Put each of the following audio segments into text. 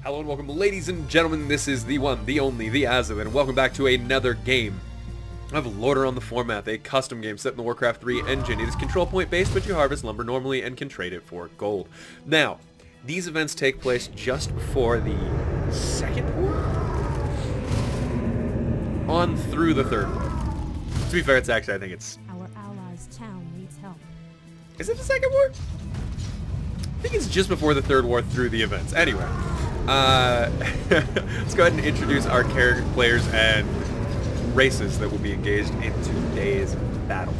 Hello and welcome, ladies and gentlemen. This is the one, the only, the Azothan, and welcome back to another game of Lordaeron the Foremath, a custom game set in the Warcraft 3 engine. It is control point based, but you harvest lumber normally and can trade it for gold. Now, these events take place just before the second war? On through the third war. To be fair, it's actually, I think it's... Our allies' town needs help. Is it the second war? I think it's just before the third war through the events. Anyway, let's go ahead and introduce our character players and races that will be engaged in today's battle.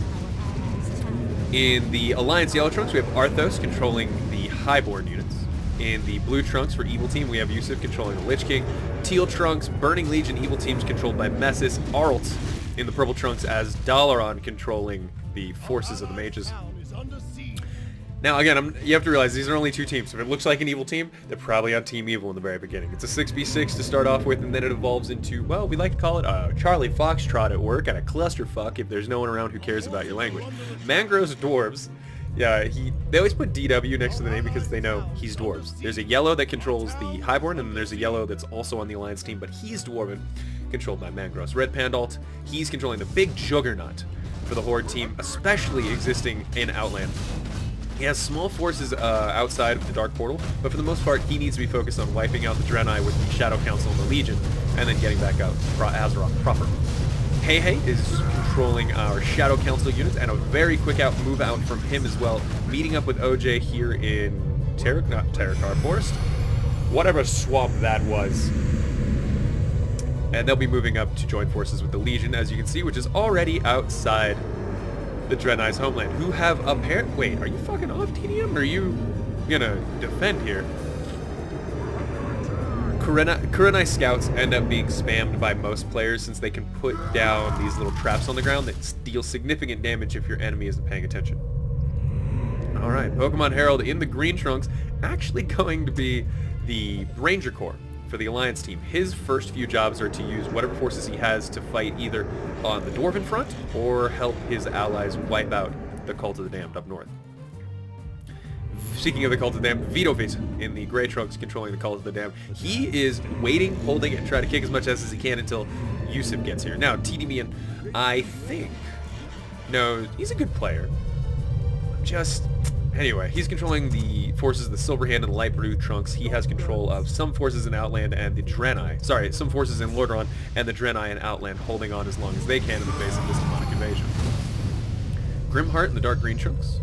In the Alliance Yellow Trunks, we have Arthos controlling the Highborn units. In the Blue Trunks for Evil Team, we have Yusuf controlling the Lich King. Teal Trunks, Burning Legion Evil Teams controlled by Messis. Arlt in the Purple Trunks as Lordaeron controlling the forces of the mages. Now again, you have to realize these are only two teams. If it looks like an evil team, they're probably on Team Evil in the very beginning. It's a 6v6 to start off with, and then it evolves into, well, we like to call it a Charlie Foxtrot at work and a clusterfuck if there's no one around who cares about your language. Mangrove's dwarves, yeah, they always put DW next to the name because they know he's dwarves. There's a yellow that controls the Highborn, and then there's a yellow that's also on the Alliance team, but he's dwarven, controlled by Mangroves. Red Pandalt, he's controlling the big juggernaut for the Horde team, especially existing in Outland. He has small forces outside of the Dark Portal, but for the most part, he needs to be focused on wiping out the Draenei with the Shadow Council and the Legion, and then getting back out Azeroth proper. Hey is controlling our Shadow Council units, and a very quick move out from him as well, meeting up with OJ here in Terrakar Forest, whatever swamp that was. And they'll be moving up to join forces with the Legion, as you can see, which is already outside the Draenei's homeland, who have apparent... Wait, are you fucking off, TDM? Or are you gonna defend here? Kurenai scouts end up being spammed by most players since they can put down these little traps on the ground that deal significant damage if your enemy isn't paying attention. Alright, Pokemon Herald in the green trunks, actually going to be the Ranger Corps for the Alliance team. His first few jobs are to use whatever forces he has to fight either on the Dwarven front or help his allies wipe out the Cult of the Damned up north. Speaking of the Cult of the Damned, Vidovit in the Grey Trunks controlling the Cult of the Damned. He is waiting, holding it, and trying to kick as much as he can until Yusuf gets here. Now, TDMian, I think, knows he's a good player. Anyway, he's controlling the forces of the Silverhand and the Light Blue Trunks. He has control of some forces in Outland and the Draenei. Sorry, some forces in Lordaeron and the Draenei in Outland, holding on as long as they can in the face of this demonic invasion. Grimheart in the Dark Green Trunks.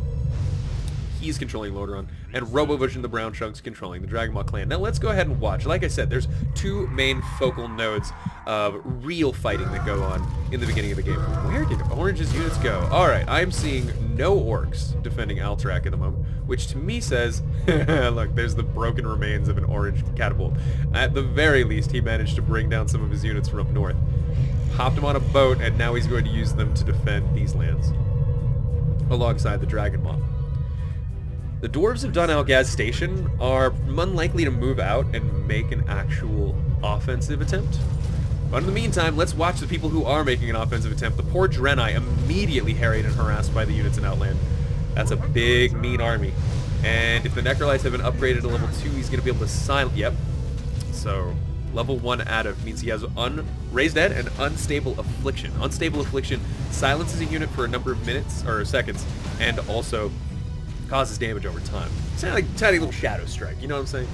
He's controlling Lordaeron, and Robovision the Brown Trunks controlling the Dragonmaw clan. Now let's go ahead and watch. Like I said, there's two main focal nodes of real fighting that go on in the beginning of the game. Where did Orange's units go? Alright, I'm seeing no orcs defending Alterac at the moment, which to me says, look, there's the broken remains of an orange catapult. At the very least, he managed to bring down some of his units from up north. Hopped him on a boat, and now he's going to use them to defend these lands, alongside the Dragonmaw. The dwarves of Dun Algaz Station are unlikely to move out and make an actual offensive attempt. But in the meantime, let's watch the people who are making an offensive attempt. The poor Draenei immediately harried and harassed by the units in Outland. That's a big, mean army. And if the Necrolytes have been upgraded to level 2, he's going to be able to silence... Yep. So, level 1 added means he has Raised Dead and Unstable Affliction. Unstable Affliction silences a unit for a number of minutes, or seconds, and also causes damage over time. It's kind of like a tiny little Shadow Strike, you know what I'm saying?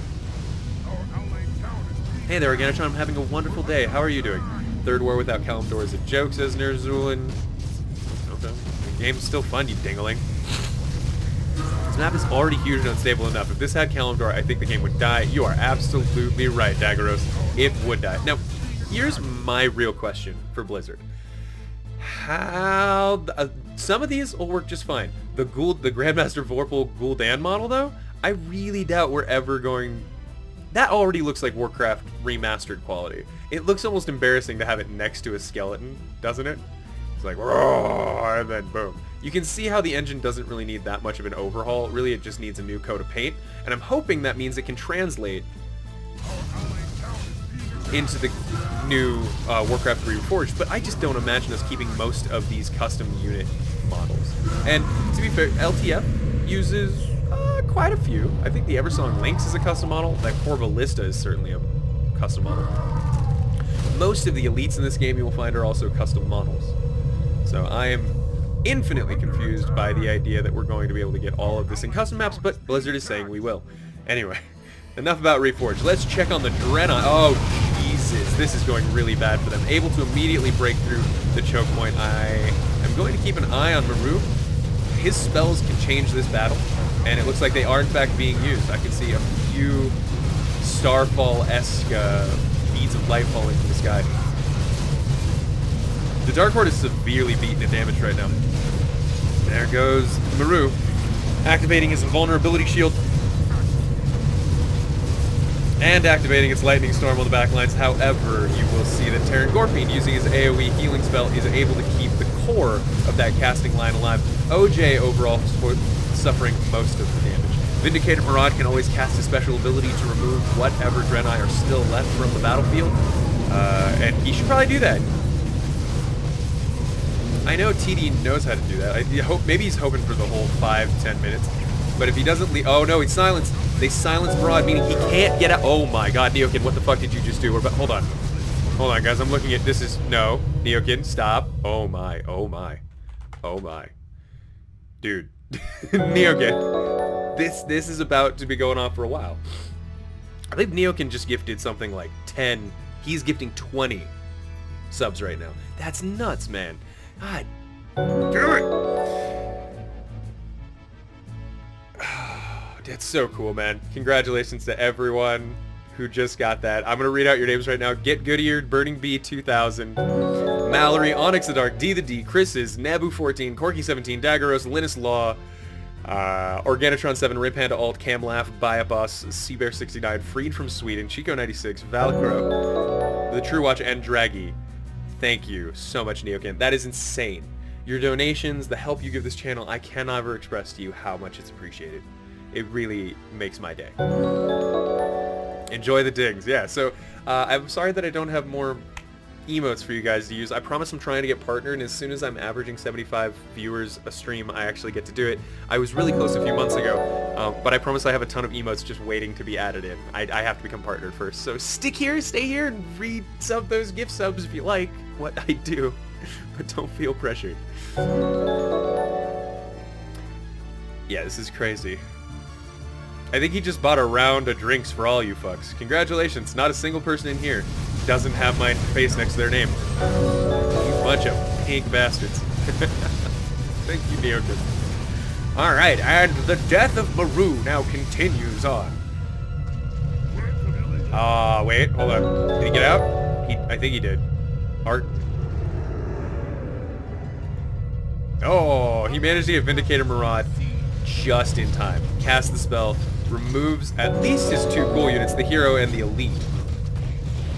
Hey there, Organitron, I'm having a wonderful day. How are you doing? Third War without Kalimdor is a joke, says Nerzulin. Okay. The game's still fun, you dingling. This map is already huge and unstable enough. If this had Kalimdor, I think the game would die. You are absolutely right, Daggeros. It would die. Now, here's my real question for Blizzard. How... some of these will work just fine. The Grandmaster Vorpal Gul'dan model, though, I really doubt we're ever going... That already looks like Warcraft remastered quality. It looks almost embarrassing to have it next to a skeleton, doesn't it? It's like, roar, and then boom. You can see how the engine doesn't really need that much of an overhaul. Really, it just needs a new coat of paint. And I'm hoping that means it can translate into the new Warcraft 3 Reforged, but I just don't imagine us keeping most of these custom unit models. And to be fair, LTF uses quite a few. I think the Eversong Lynx is a custom model. That Core Ballista is certainly a custom model. Most of the elites in this game you will find are also custom models. So I am infinitely confused by the idea that we're going to be able to get all of this in custom maps, but Blizzard is saying we will. Anyway, enough about Reforged. Let's check on the Draenei. Oh, Jesus. This is going really bad for them. Able to immediately break through the choke point. I am going to keep an eye on Maru. His spells can change this battle, and it looks like they are in fact being used. I can see a few Starfall-esque beads of light falling from the sky. The Dark Horde is severely beaten and damaged right now. There goes Maru, activating his invulnerability shield and activating its lightning storm on the backlines. However, you will see that Terran Gorpine, using his AoE healing spell, is able to keep the core of that casting line alive. OJ overall suffering most of the damage. Vindicated Maraud can always cast a special ability to remove whatever Draenei are still left from the battlefield, and he should probably do that. I know TD knows how to do that. I hope maybe he's hoping for the whole 5-10 minutes. But if he doesn't leave, oh no, he's silenced. They silenced Maraud, meaning he can't get out. Oh my God, Neokin, what the fuck did you just do? Hold on, guys. I'm looking at this. Is no, Neokin, stop. Oh my, oh my, oh my, dude, Neokin, this is about to be going on for a while. I think Neokin just gifted something like 10. He's gifting 20 subs right now. That's nuts, man. God damn it! That's so cool, man. Congratulations to everyone who just got that. I'm gonna read out your names right now. Get Goodeared, Burning Bee 2000, Mallory, Onyx the Dark, D the D, Chris's, Nabu 14, Corky 17, Daggeros, Linus Law, Organotron 7, Rip Panda Alt, Cam Laugh, Biaboss, Seabear 69, Freed from Sweden, Chico 96, Valcro, The True Watch, and Draggy. Thank you so much, Neokin. That is insane. Your donations, the help you give this channel, I can never express to you how much it's appreciated. It really makes my day. Enjoy the dings. Yeah, so I'm sorry that I don't have more emotes for you guys to use. I promise I'm trying to get partnered, and as soon as I'm averaging 75 viewers a stream, I actually get to do it. I was really close a few months ago, but I promise I have a ton of emotes just waiting to be added in. I have to become partnered first. So stick here, stay here, and read some of those gift subs if you like what I do, but don't feel pressured. Yeah, this is crazy. I think he just bought a round of drinks for all you fucks. Congratulations, not a single person in here doesn't have my face next to their name. You bunch of pink bastards. Thank you, Neokin. Alright, and the death of Maru now continues on. Wait, hold on. Did he get out? I think he did. Art. Oh, he managed to get Vindicator Maraud just in time. Cast the spell, removes at least his 2 cool units, the hero and the elite.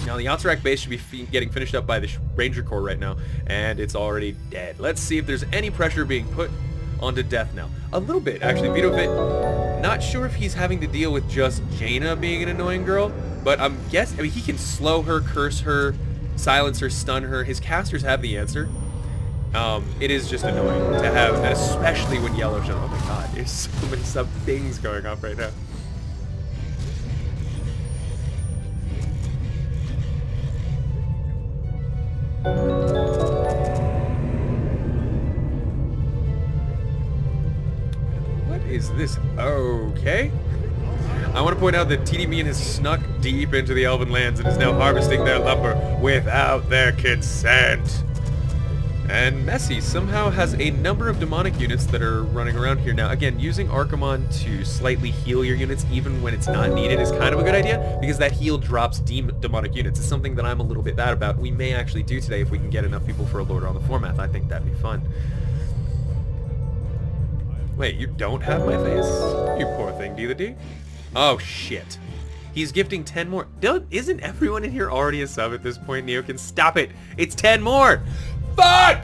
Now the Alterac base should be getting finished up by the Ranger Corps right now, and it's already dead. Let's see if there's any pressure being put onto Death now. A little bit, actually. Vitovit, not sure if he's having to deal with just Jaina being an annoying girl, but I'm guessing, I mean, he can slow her, curse her, silence her, stun her. His casters have the answer. It is just annoying to have, and especially when Yellow shows. Oh my God, there's so many sub things going on right now. What is this? Okay. I want to point out that TD has snuck deep into the Elven lands and is now harvesting their lumber without their consent. And Messi somehow has a number of demonic units that are running around here now. Again, using Archimon to slightly heal your units even when it's not needed is kind of a good idea, because that heal drops demonic units. It's something that I'm a little bit bad about. We may actually do today if we can get enough people for a Lordaeron on the Foremath. I think that'd be fun. Wait, you don't have my face? You poor thing, D the D? Oh, shit. He's gifting 10 more. Isn't everyone in here already a sub at this point, Neokin? Stop it! It's 10 more! Fuck!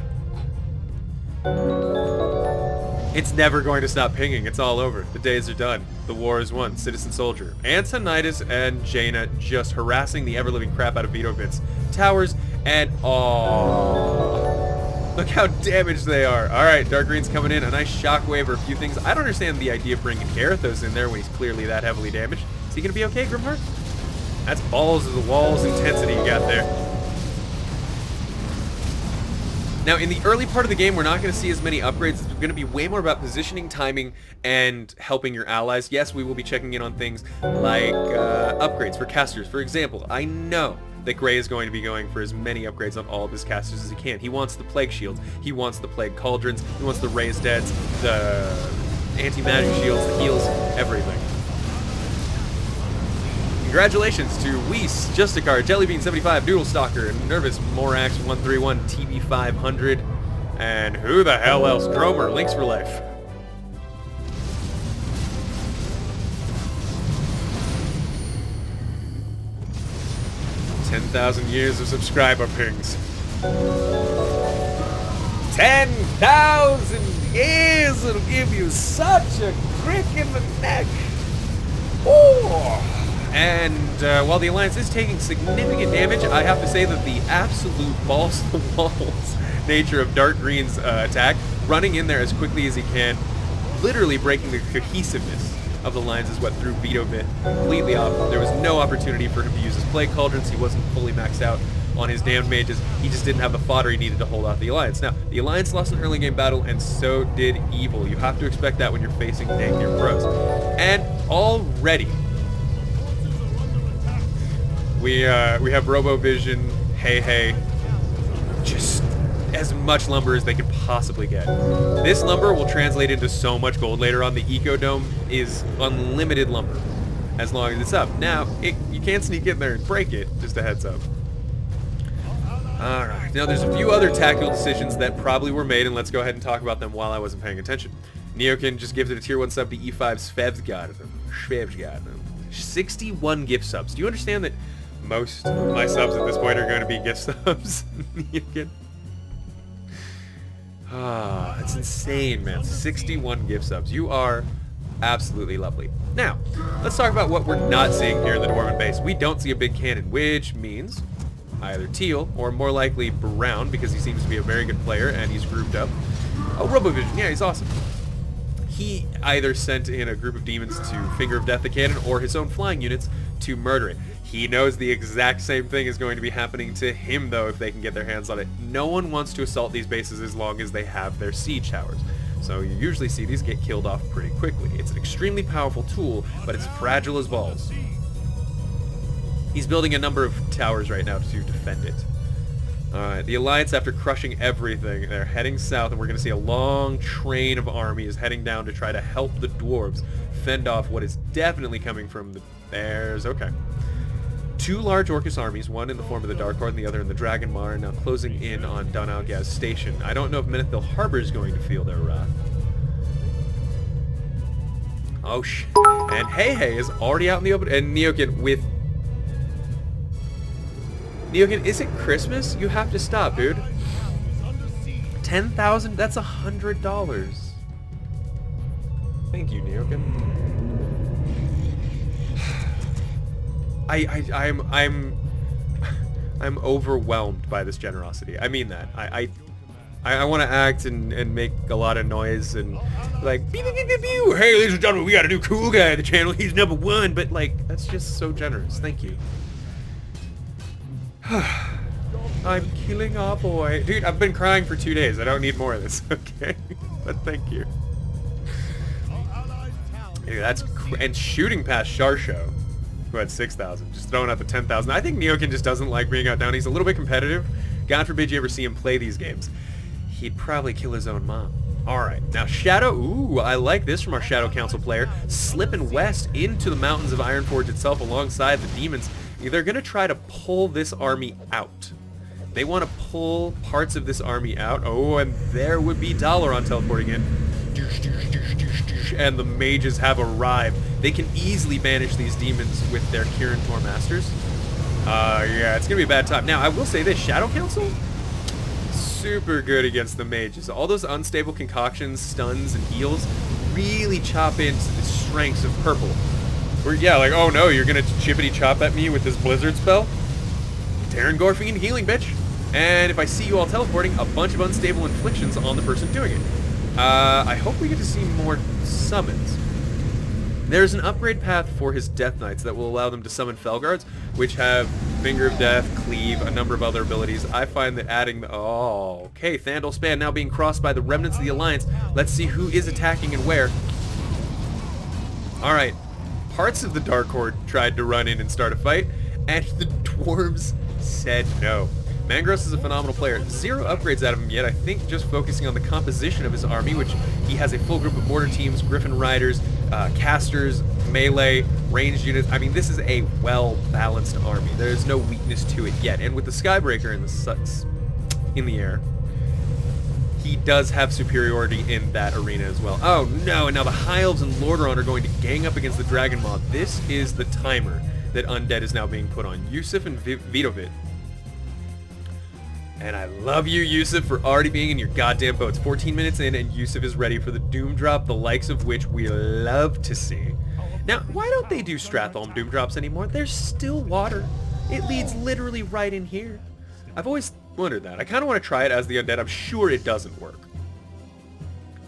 It's never going to stop pinging. It's all over. The days are done. The war is won. Citizen Soldier. Antonitis and Jaina just harassing the ever-living crap out of Vitovit's towers, and oh, Look how damaged they are. All right, Dark Green's coming in. A nice shockwave or a few things. I don't understand the idea of bringing Garethos in there when he's clearly that heavily damaged. Is he going to be okay, Grimheart? That's balls of the walls intensity you got there. Now, in the early part of the game, we're not going to see as many upgrades. It's going to be way more about positioning, timing, and helping your allies. Yes, we will be checking in on things like upgrades for casters. For example, I know that Gray is going to be going for as many upgrades on all of his casters as he can. He wants the Plague Shields. He wants the Plague Cauldrons. He wants the Raised Deads, the Anti-Magic Shields, the heals, everything. Congratulations to Weiss, Justicar, Jellybean75, Doodle Stalker, Nervous, Morax, 131, TB500, and who the hell else? Dromer, Links for Life. $10,000 years of subscriber pings. 10,000 years will give you such a crick in the neck. Oh! And while the Alliance is taking significant damage, I have to say that the absolute balls-to-walls nature of Dark Green's attack, running in there as quickly as he can, literally breaking the cohesiveness of the lines, is what threw Vito Bit completely off. There was no opportunity for him to use his Plague Cauldrons. He wasn't fully maxed out on his damned mages. He just didn't have the fodder he needed to hold off the Alliance. Now, the Alliance lost an early game battle, and so did Evil. You have to expect that when you're facing tankier pros. And already, we have Robovision, Hey, just as much lumber as they can possibly get. This lumber will translate into so much gold later on. The Eco Dome is unlimited lumber as long as it's up. Now, you can't sneak in there and break it, just a heads up. Alright, now there's a few other tactical decisions that probably were made, and let's go ahead and talk about them while I wasn't paying attention. Neokin just gifted a tier 1 sub to E5's Svevsgarden. 61 gift subs. Do you understand that most of my subs at this point are going to be gift subs? Ah, that's insane, man. 61 gift subs. You are absolutely lovely. Now, let's talk about what we're not seeing here in the Dwarven base. We don't see a big cannon, which means either teal or more likely brown, because he seems to be a very good player and he's grouped up. Oh, Robovision. Yeah, he's awesome. He either sent in a group of demons to Finger of Death the cannon or his own flying units to murder it. He knows the exact same thing is going to be happening to him, though, if they can get their hands on it. No one wants to assault these bases as long as they have their siege towers. So you usually see these get killed off pretty quickly. It's an extremely powerful tool, but it's fragile as balls. He's building a number of towers right now to defend it. Alright, the Alliance, after crushing everything, they're heading south, and we're going to see a long train of armies heading down to try to help the dwarves fend off what is definitely coming from the bears. Okay. 2 large Orcus armies, one in the form of the Dark Horde and the other in the Dragonmar, are now closing in on Donalgaz Station. I don't know if Menethil Harbor is going to feel their wrath. Oh, and Hey is already out in the open, and Neokin with... Neokin, is it Christmas? You have to stop, dude. 10,000? That's $100. Thank you, Neokin. I'm overwhelmed by this generosity. I mean that. I want to act and make a lot of noise and like pew, pew, pew, pew, pew. Hey, ladies and gentlemen, we got a new cool guy on the channel. He's #1, but like that's just so generous. Thank you. I'm killing our boy, dude. I've been crying for 2 days. I don't need more of this, okay? But thank you. Dude, that's and shooting past Sharsho, who had 6,000, just throwing out the 10,000. I think Neokin just doesn't like being outdone. He's a little bit competitive. God forbid you ever see him play these games. He'd probably kill his own mom. Alright, now Shadow, ooh, I like this from our Shadow Council player. Slipping west into the mountains of Ironforge itself alongside the demons. They're going to try to pull this army out. They want to pull parts of this army out. Oh, and there would be Dalaran teleporting in. And the mages have arrived. They can easily banish these demons with their Kirin Tor Masters. Yeah, it's going to be a bad time. Now, I will say this, Shadow Council, super good against the mages. All those unstable concoctions, stuns, and heals really chop into the strengths of purple. Where, yeah, like, oh no, you're going to chippity chop at me with this blizzard spell? Terran Gorfing and healing, bitch. And if I see you all teleporting, a bunch of unstable inflictions on the person doing it. I hope we get to see more summons. There's an upgrade path for his Death Knights that will allow them to summon Felguards, which have Finger of Death, Cleave, a number of other abilities. I find that adding the... Oh, okay, Thandal Span now being crossed by the remnants of the Alliance. Let's see who is attacking and where. Alright, parts of the Dark Horde tried to run in and start a fight, and the dwarves said no. Mangros is a phenomenal player. 0 upgrades out of him yet. I think just focusing on the composition of his army, which he has a full group of mortar teams, Griffin Riders, casters, melee, ranged units. I mean, this is a well-balanced army. There's no weakness to it yet. And with the Skybreaker in the air, he does have superiority in that arena as well. Oh no, and now the High Elves and Lordaeron are going to gang up against the Dragon Maw. This is the timer that Undead is now being put on. Yusuf and Vidovit. And I love you, Yusuf, for already being in your goddamn boats. 14 minutes in, and Yusuf is ready for the Doom Drop, the likes of which we love to see. Now, why don't they do Stratholme Doom Drops anymore? There's still water. It leads literally right in here. I've always wondered that. I kind of want to try it as the Undead. I'm sure it doesn't work.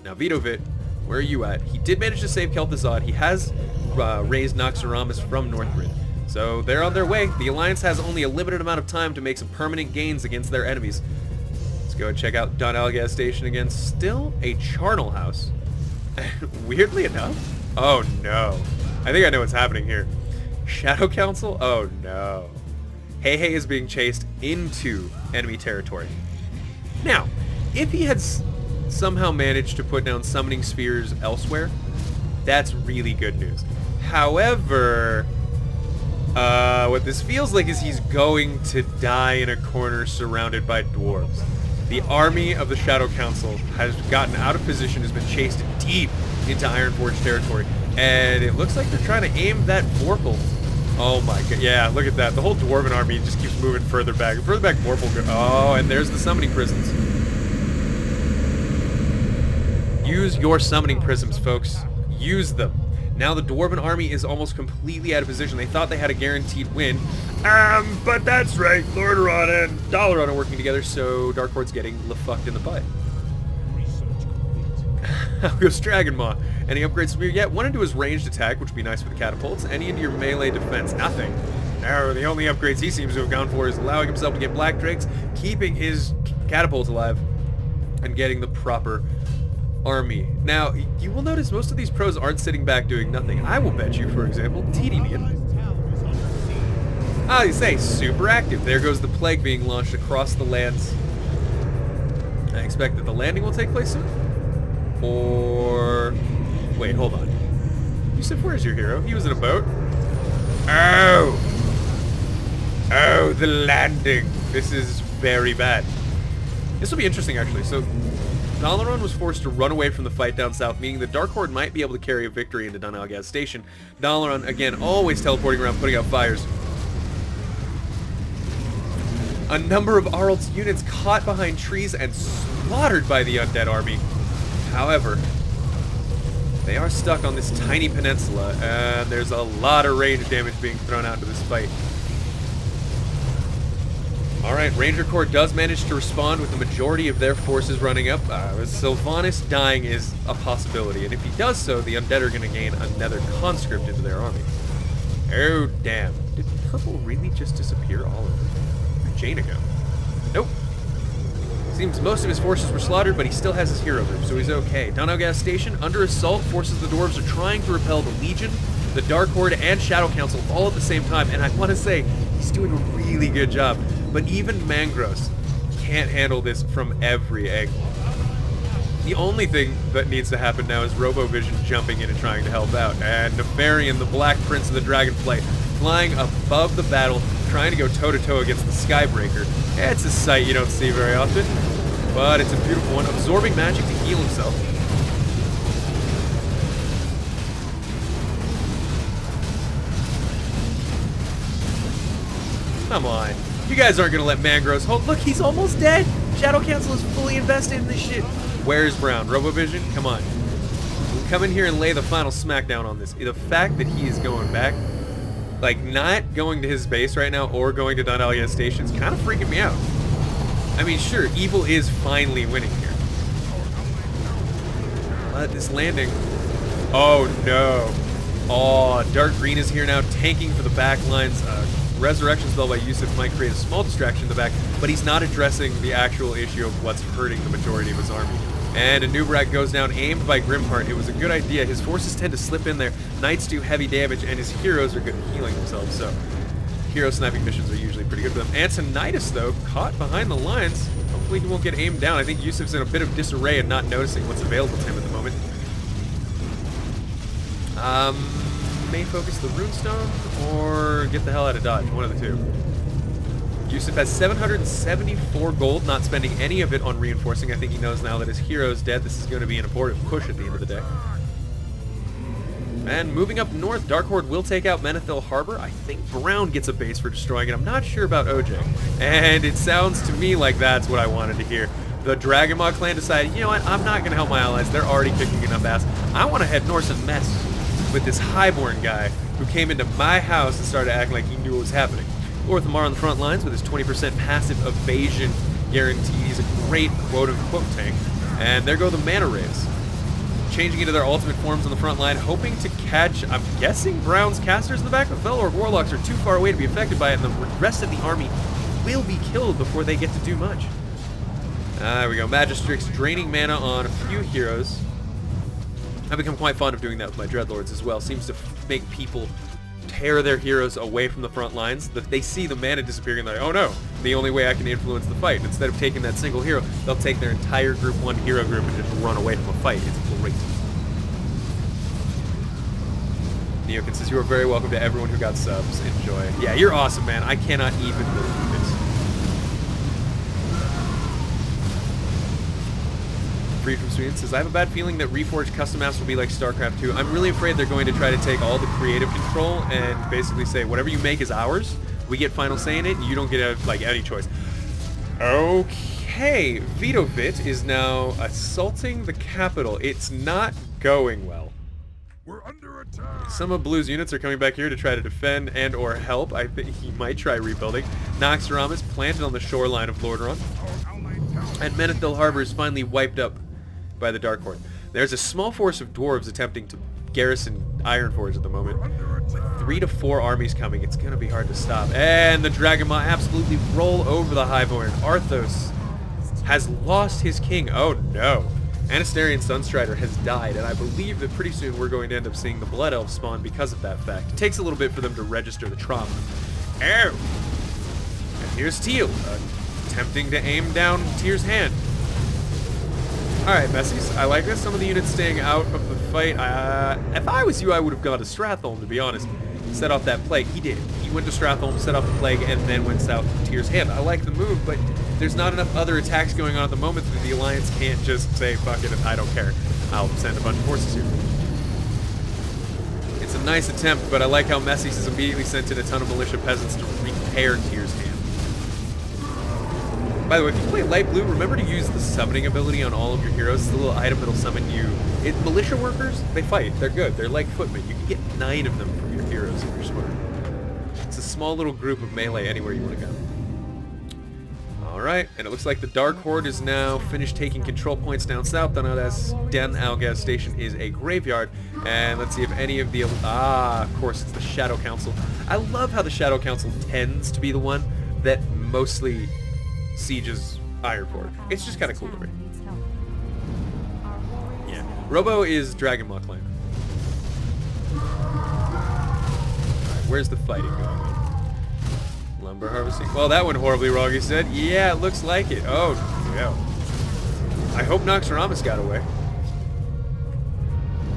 Now, Vidovit, where are you at? He did manage to save Kel'Thuzad. He has raised Noxuramas from Northrend. So they're on their way. The Alliance has only a limited amount of time to make some permanent gains against their enemies. Let's go and check out Dun Algaz Station again. Still a charnel house. Weirdly enough. Oh no. I think I know what's happening here. Shadow Council? Oh no. Hey is being chased into enemy territory. Now, if he had somehow managed to put down summoning spheres elsewhere, that's really good news. However... what this feels like is he's going to die in a corner surrounded by dwarves. The army of the Shadow Council has gotten out of position, has been chased deep into Ironforge territory, and it looks like they're trying to aim that Vorpal. Oh my god, yeah, look at that. The whole Dwarven army just keeps moving further back. Further back Vorpal goes. Oh, and there's the summoning prisms. Use your summoning prisms, folks. Use them. Now the Dwarven army is almost completely out of position. They thought they had a guaranteed win. But that's right. Lordaeron and Dalaran are working together, so Dark Horde's getting fucked in the butt. How goes Dragon Maw? Any upgrades from you yet? One into his ranged attack, which would be nice for the catapults. Any into your melee defense? Nothing. No, the only upgrades he seems to have gone for is allowing himself to get Black Drakes, keeping his catapults alive, and getting the proper army. Now, you will notice most of these pros aren't sitting back doing nothing. I will bet you, for example, TDB. You say, super active. There goes the plague being launched across the lands. I expect that the landing will take place soon. Or... wait, hold on. Yusuf, where's your hero? He was in a boat. Oh! Oh, the landing. This is very bad. This will be interesting, actually. So, Dalaran was forced to run away from the fight down south, meaning the Dark Horde might be able to carry a victory into Dun Algaz Station. Dalaran, again, always teleporting around, putting out fires. A number of Arald's units caught behind trees and slaughtered by the undead army. However, they are stuck on this tiny peninsula, and there's a lot of range damage being thrown out into this fight. Alright, Ranger Corps does manage to respond with the majority of their forces running up. Sylvanas dying is a possibility, and if he does so, the undead are going to gain another conscript into their army. Oh, damn. Did purple really just disappear all over? Where'd Jaina go? Nope. Seems most of his forces were slaughtered, but he still has his hero group, so he's okay. Dun Algaz Station, under assault, forces the dwarves are trying to repel the Legion, the Dark Horde, and Shadow Council all at the same time, and I want to say, he's doing a really good job. But even Mangros can't handle this from every angle. The only thing that needs to happen now is Robovision jumping in and trying to help out, and Nefarian, the Black Prince of the Dragonflight, flying above the battle, trying to go toe-to-toe against the Skybreaker. It's a sight you don't see very often, but it's a beautiful one. Absorbing magic to heal himself. Come on. You guys aren't going to let Mangros hold. Look, he's almost dead. Shadow Council is fully invested in this shit. Where's Brown? Robovision? Come on. We'll come in here and lay the final smackdown on this. The fact that he is going back, like not going to his base right now or going to Dun Algaz Station is kind of freaking me out. I mean, sure, evil is finally winning here. But this landing... Oh, no. Oh, Dark Green is here now, tanking for the back lines. Resurrection spell by Yusuf might create a small distraction in the back, but he's not addressing the actual issue of what's hurting the majority of his army. And Anubrak goes down, aimed by Grimheart. It was a good idea. His forces tend to slip in there. Knights do heavy damage, and his heroes are good at healing themselves, so hero sniping missions are usually pretty good for them. Antonidas, though, caught behind the lines. Hopefully he won't get aimed down. I think Yusuf's in a bit of disarray and not noticing what's available to him at the moment. May focus the runestone or get the hell out of dodge. One of the two. Yusuf has 774 gold, not spending any of it on reinforcing. I think he knows now that his hero's dead. This is going to be an important push at the end of the day. And moving up north, Dark Horde will take out Menethil Harbor. I think Brown gets a base for destroying it. I'm not sure about OJ. And it sounds to me like that's what I wanted to hear. The Dragonmaw clan decided, you know what, I'm not going to help my allies. They're already kicking enough ass. I want to head north and mess with this Highborn guy who came into my house and started acting like he knew what was happening. Orthamar on the front lines with his 20% passive evasion guarantee. He's a great quote-unquote tank. And there go the mana rays. Changing into their ultimate forms on the front line, hoping to catch, I'm guessing, Brown's casters in the back, but Felorg Warlocks are too far away to be affected by it, and the rest of the army will be killed before they get to do much. There we go. Magistrix draining mana on a few heroes. I've become quite fond of doing that with my Dreadlords as well. Seems to make people tear their heroes away from the front lines. That they see the mana disappearing and they're like, oh no, the only way I can influence the fight. And instead of taking that single hero, they'll take their entire group 1 hero group and just run away from a fight. It's great. Neokin says, you are very welcome to everyone who got subs. Enjoy. Yeah, you're awesome, man. I cannot even believe this. Free from Sweden says, I have a bad feeling that Reforged custom maps will be like StarCraft 2. I'm really afraid they're going to try to take all the creative control and basically say, whatever you make is ours. We get final say in it, and you don't get like any choice. Okay, Vitovit is now assaulting the capital. It's not going well. We're under attack. Some of Blue's units are coming back here to try to defend and or help. I think he might try rebuilding. Noxoramus planted on the shoreline of Lordaeron. And Menethil Harbor is finally wiped up by the Dark Horde. There's a small force of dwarves attempting to garrison Ironforge at the moment. With 3 to 4 armies coming, it's going to be hard to stop. And the Dragonmaw absolutely roll over the Highborn. Arthos has lost his king. Oh no. Anasterian Sunstrider has died, and I believe that pretty soon we're going to end up seeing the Blood Elves spawn because of that fact. It takes a little bit for them to register the trauma. Oh! And here's Teal, attempting to aim down Tyr's hand. Alright, Messies, I like this. Some of the units staying out of the fight. If I was you, I would have gone to Stratholme, to be honest. Set off that plague. He did. He went to Stratholme, set off the plague, and then went south to Tyr's hand. I like the move, but there's not enough other attacks going on at the moment that the Alliance can't just say, fuck it, I don't care. I'll send a bunch of forces here. It's a nice attempt, but I like how Messies has immediately sent in a ton of militia peasants to repair Tyr's hand. By the way, if you play light blue, remember to use the summoning ability on all of your heroes. It's the little item that'll summon you. Militia workers, they fight. They're good. They're like footmen. You can get 9 of them from your heroes if you're smart. It's a small little group of melee anywhere you want to go. Alright, and it looks like the Dark Horde is now finished taking control points down south. Den Algaz Station is a graveyard. And let's see if any of the... of course, it's the Shadow Council. I love how the Shadow Council tends to be the one that mostly sieges Ironforge. It's just kind of cool to me. Yeah. Robo is Dragonmaw clan. Alright, where's the fighting going on? Lumber harvesting. Well, that went horribly wrong, he said. Yeah, it looks like it. Oh, yeah. I hope Noxoramus got away.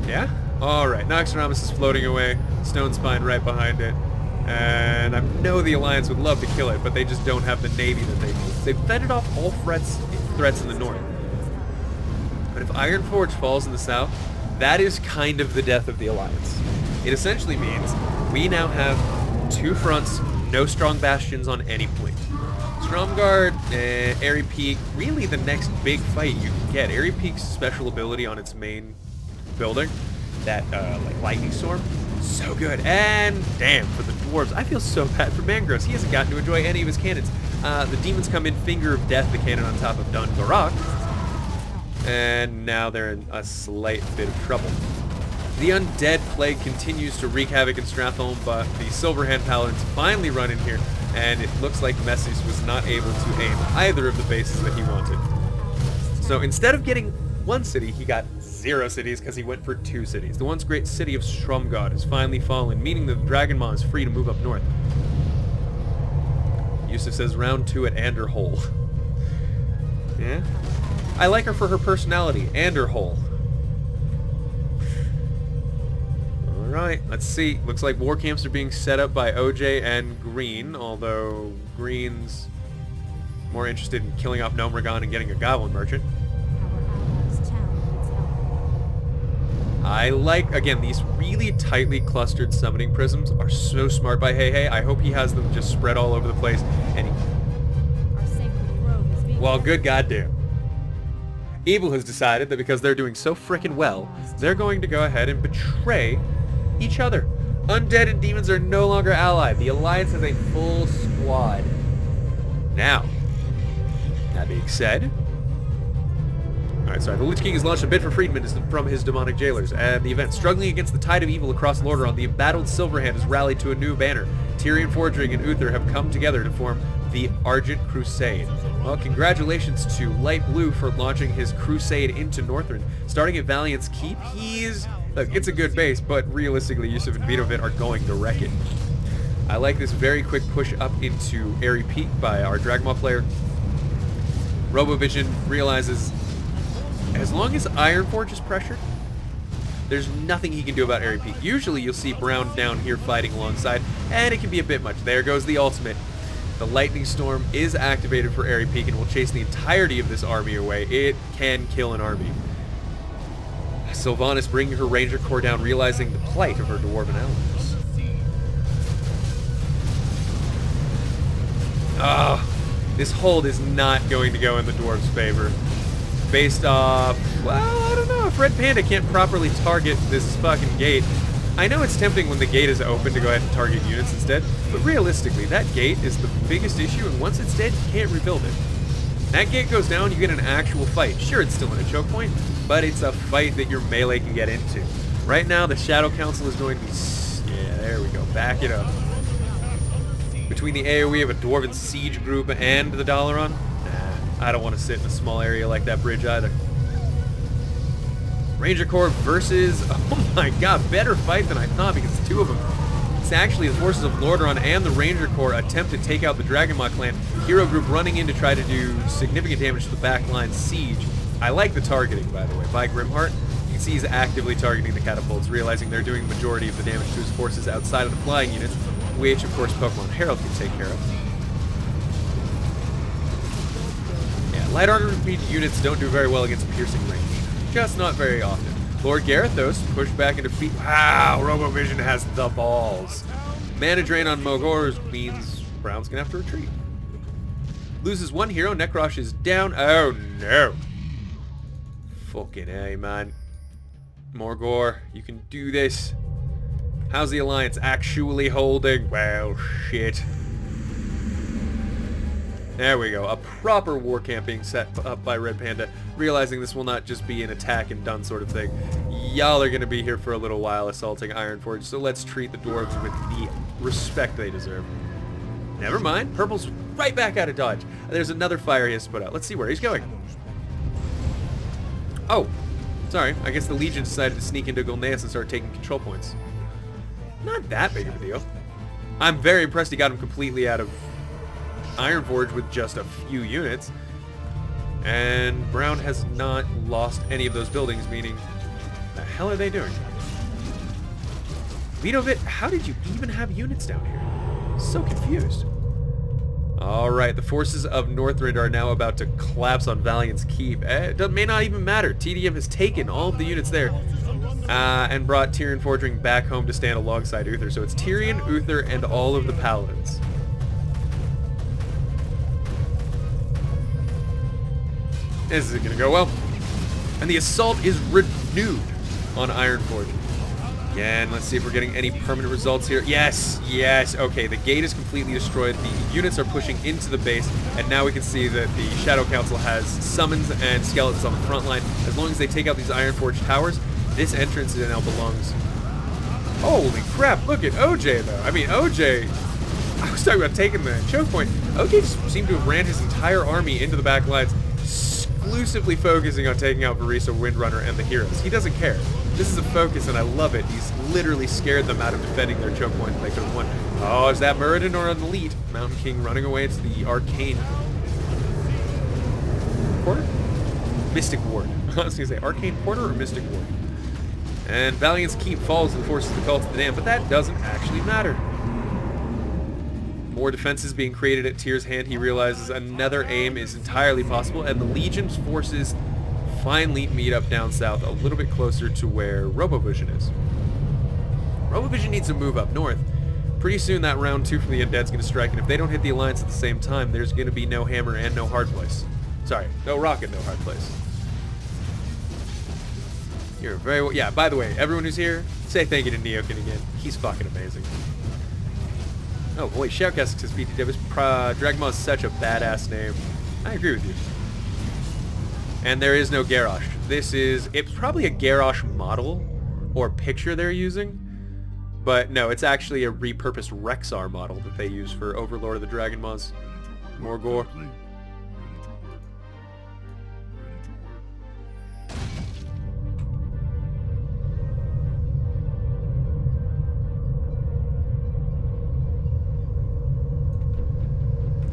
Yeah? Alright, Noxoramus is floating away. Stone Spine right behind it. And I know the Alliance would love to kill it, but they just don't have the navy that they need. They've fended off all threats in the north. But if Ironforge falls in the south, that is kind of the death of the Alliance. It essentially means we now have 2 fronts, no strong bastions on any point. Stromgarde, Airy Peak, really the next big fight you can get. Airy Peak's special ability on its main building, that like Lightning Storm, so good. And damn, for the dwarves, I feel so bad for Mangros. He hasn't gotten to enjoy any of his cannons. The demons come in, Finger of Death, the cannon on top of Dungarak, and now they're in a slight bit of trouble. The Undead Plague continues to wreak havoc in Stratholme, but the Silverhand Paladins finally run in here, and it looks like Messius was not able to aim either of the bases that he wanted. So instead of getting 1 city, he got 0 cities because he went for 2 cities. The once great city of Stromgod has finally fallen, meaning that the Dragonmaw is free to move up north. Yusuf says round 2 at Anderhole. Yeah? I like her for her personality, Anderhole. Alright, let's see. Looks like war camps are being set up by OJ and Green, although Green's more interested in killing off Gnomeregan and getting a Goblin Merchant. I like, again, these really tightly clustered summoning prisms are so smart by Hey. I hope he has them just spread all over the place. And well, good goddamn. Evil has decided that because they're doing so frickin' well, they're going to go ahead and betray each other. Undead and demons are no longer allied. The Alliance has a full squad. Now, that being said... Alright, sorry. The Lich King has launched a bid for freedmen from his demonic jailers, and the event, struggling against the tide of evil across Lordaeron, the embattled Silverhand has rallied to a new banner. Tyrion Fordring and Uther have come together to form the Argent Crusade. Well, congratulations to Light Blue for launching his crusade into Northrend. Starting at Valiant's Keep, look, it's a good base, but realistically, Yusuf and Vitovit are going to wreck it. I like this very quick push up into Airy Peak by our Dragmaw player. Robovision realizes as long as Ironforge is pressured, there's nothing he can do about Airy Peak. Usually you'll see Brown down here fighting alongside, and it can be a bit much. There goes the ultimate. The Lightning Storm is activated for Airy Peak and will chase the entirety of this army away. It can kill an army. Sylvanas bringing her Ranger Corps down, realizing the plight of her Dwarven allies. This hold is not going to go in the Dwarves' favor. Based off, well, I don't know, if Red Panda can't properly target this fucking gate. I know it's tempting when the gate is open to go ahead and target units instead, but realistically, that gate is the biggest issue, and once it's dead, you can't rebuild it. That gate goes down, you get an actual fight. Sure, it's still in a choke point, but it's a fight that your melee can get into. Right now, the Shadow Council is going to be... Yeah, there we go, back it up. Between the AoE of a Dwarven Siege group and the Dalaran, I don't want to sit in a small area like that bridge either. Ranger Corps versus... Oh my god, better fight than I thought because it's 2 of them. It's actually the forces of Lordaeron and the Ranger Corps attempt to take out the Dragonmaw clan. Hero group running in to try to do significant damage to the backline siege. I like the targeting, by the way, by Grimheart. You can see he's actively targeting the catapults, realizing they're doing the majority of the damage to his forces outside of the flying units, which, of course, Pokemon Herald can take care of. Light armor units don't do very well against piercing range. Just not very often. Lord Garethos pushed back into feet. Wow, Robovision has the balls. Mana drain on Mogors means Brown's gonna have to retreat. Loses 1 hero, Necrosh is down. Oh no. Fucking A, man. Morgor, you can do this. How's the Alliance actually holding? Well, shit. There we go, a proper war camp being set up by Red Panda, realizing this will not just be an attack and done sort of thing. Y'all are going to be here for a little while assaulting Ironforge, so let's treat the dwarves with the respect they deserve. Never mind, Purple's right back out of dodge. There's another fire he has to put out. Let's see where he's going. Oh, sorry, I guess the Legion decided to sneak into Golneas and start taking control points. Not that big of a deal. I'm very impressed he got him completely out of Ironforge with just a few units, and Brown has not lost any of those buildings, meaning the hell are they doing? Vitovit, how did you even have units down here? So confused. Alright, the forces of Northrend are now about to collapse on Valiant's Keep. It may not even matter. TDM has taken all of the units there and brought Tyrion Fordring back home to stand alongside Uther. So it's Tyrion, Uther, and all of the Paladins. This isn't going to go well. And the assault is renewed on Ironforge. Again, let's see if we're getting any permanent results here. Yes, yes. Okay, the gate is completely destroyed. The units are pushing into the base, and now we can see that the Shadow Council has summons and skeletons on the front line. As long as they take out these Ironforged towers, this entrance now belongs. Holy crap, look at OJ, though. I mean, OJ, I was talking about taking the choke point. OJ just seemed to have ran his entire army into the back lines, exclusively focusing on taking out Varisa, Windrunner, and the heroes. He doesn't care. This is a focus, and I love it. He's literally scared them out of defending their choke point. They could have won. Oh, is that Muradin or an elite? Mountain King running away to the Arcane Porter? Mystic Ward. I was going to say Arcane Porter or Mystic Ward. And Valiant's Keep falls to the forces of the Cult of the Damned, but that doesn't actually matter. More defenses being created at Tyr's hand. He realizes another aim is entirely possible, and the Legion's forces finally meet up down south, a little bit closer to where Robovision is. Robovision needs to move up north. Pretty soon that round 2 from the Undead's going to strike, and if they don't hit the Alliance at the same time, there's going to be no hammer and no hard place. Sorry, no rock and no hard place. You're very well. Yeah, by the way, everyone who's here, say thank you to Neokin again. He's fucking amazing. Oh, boy, Shoutcast says Dragmaw is such a badass name. I agree with you. And there is no Garrosh. It's probably a Garrosh model or picture they're using. But no, it's actually a repurposed Rexar model that they use for Overlord of the Dragonmaws. More gore.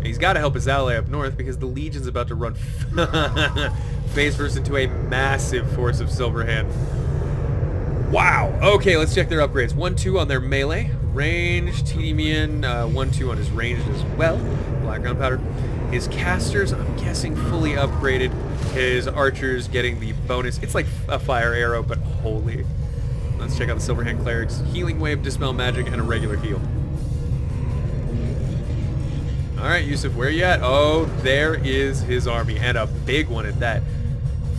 He's got to help his ally up north because the Legion's about to run phase first into a massive force of Silverhand. Wow. Okay, let's check their upgrades. 1-2 on their melee. Range, TD-Mian, 1-2 on his ranged as well. Black Gunpowder. His casters, I'm guessing, fully upgraded. His archers getting the bonus. It's like a fire arrow, but holy. Let's check out the Silverhand Clerics. Healing Wave, Dispel Magic, and a regular heal. Alright, Yusuf, where you at? Oh, there is his army, and a big one at that.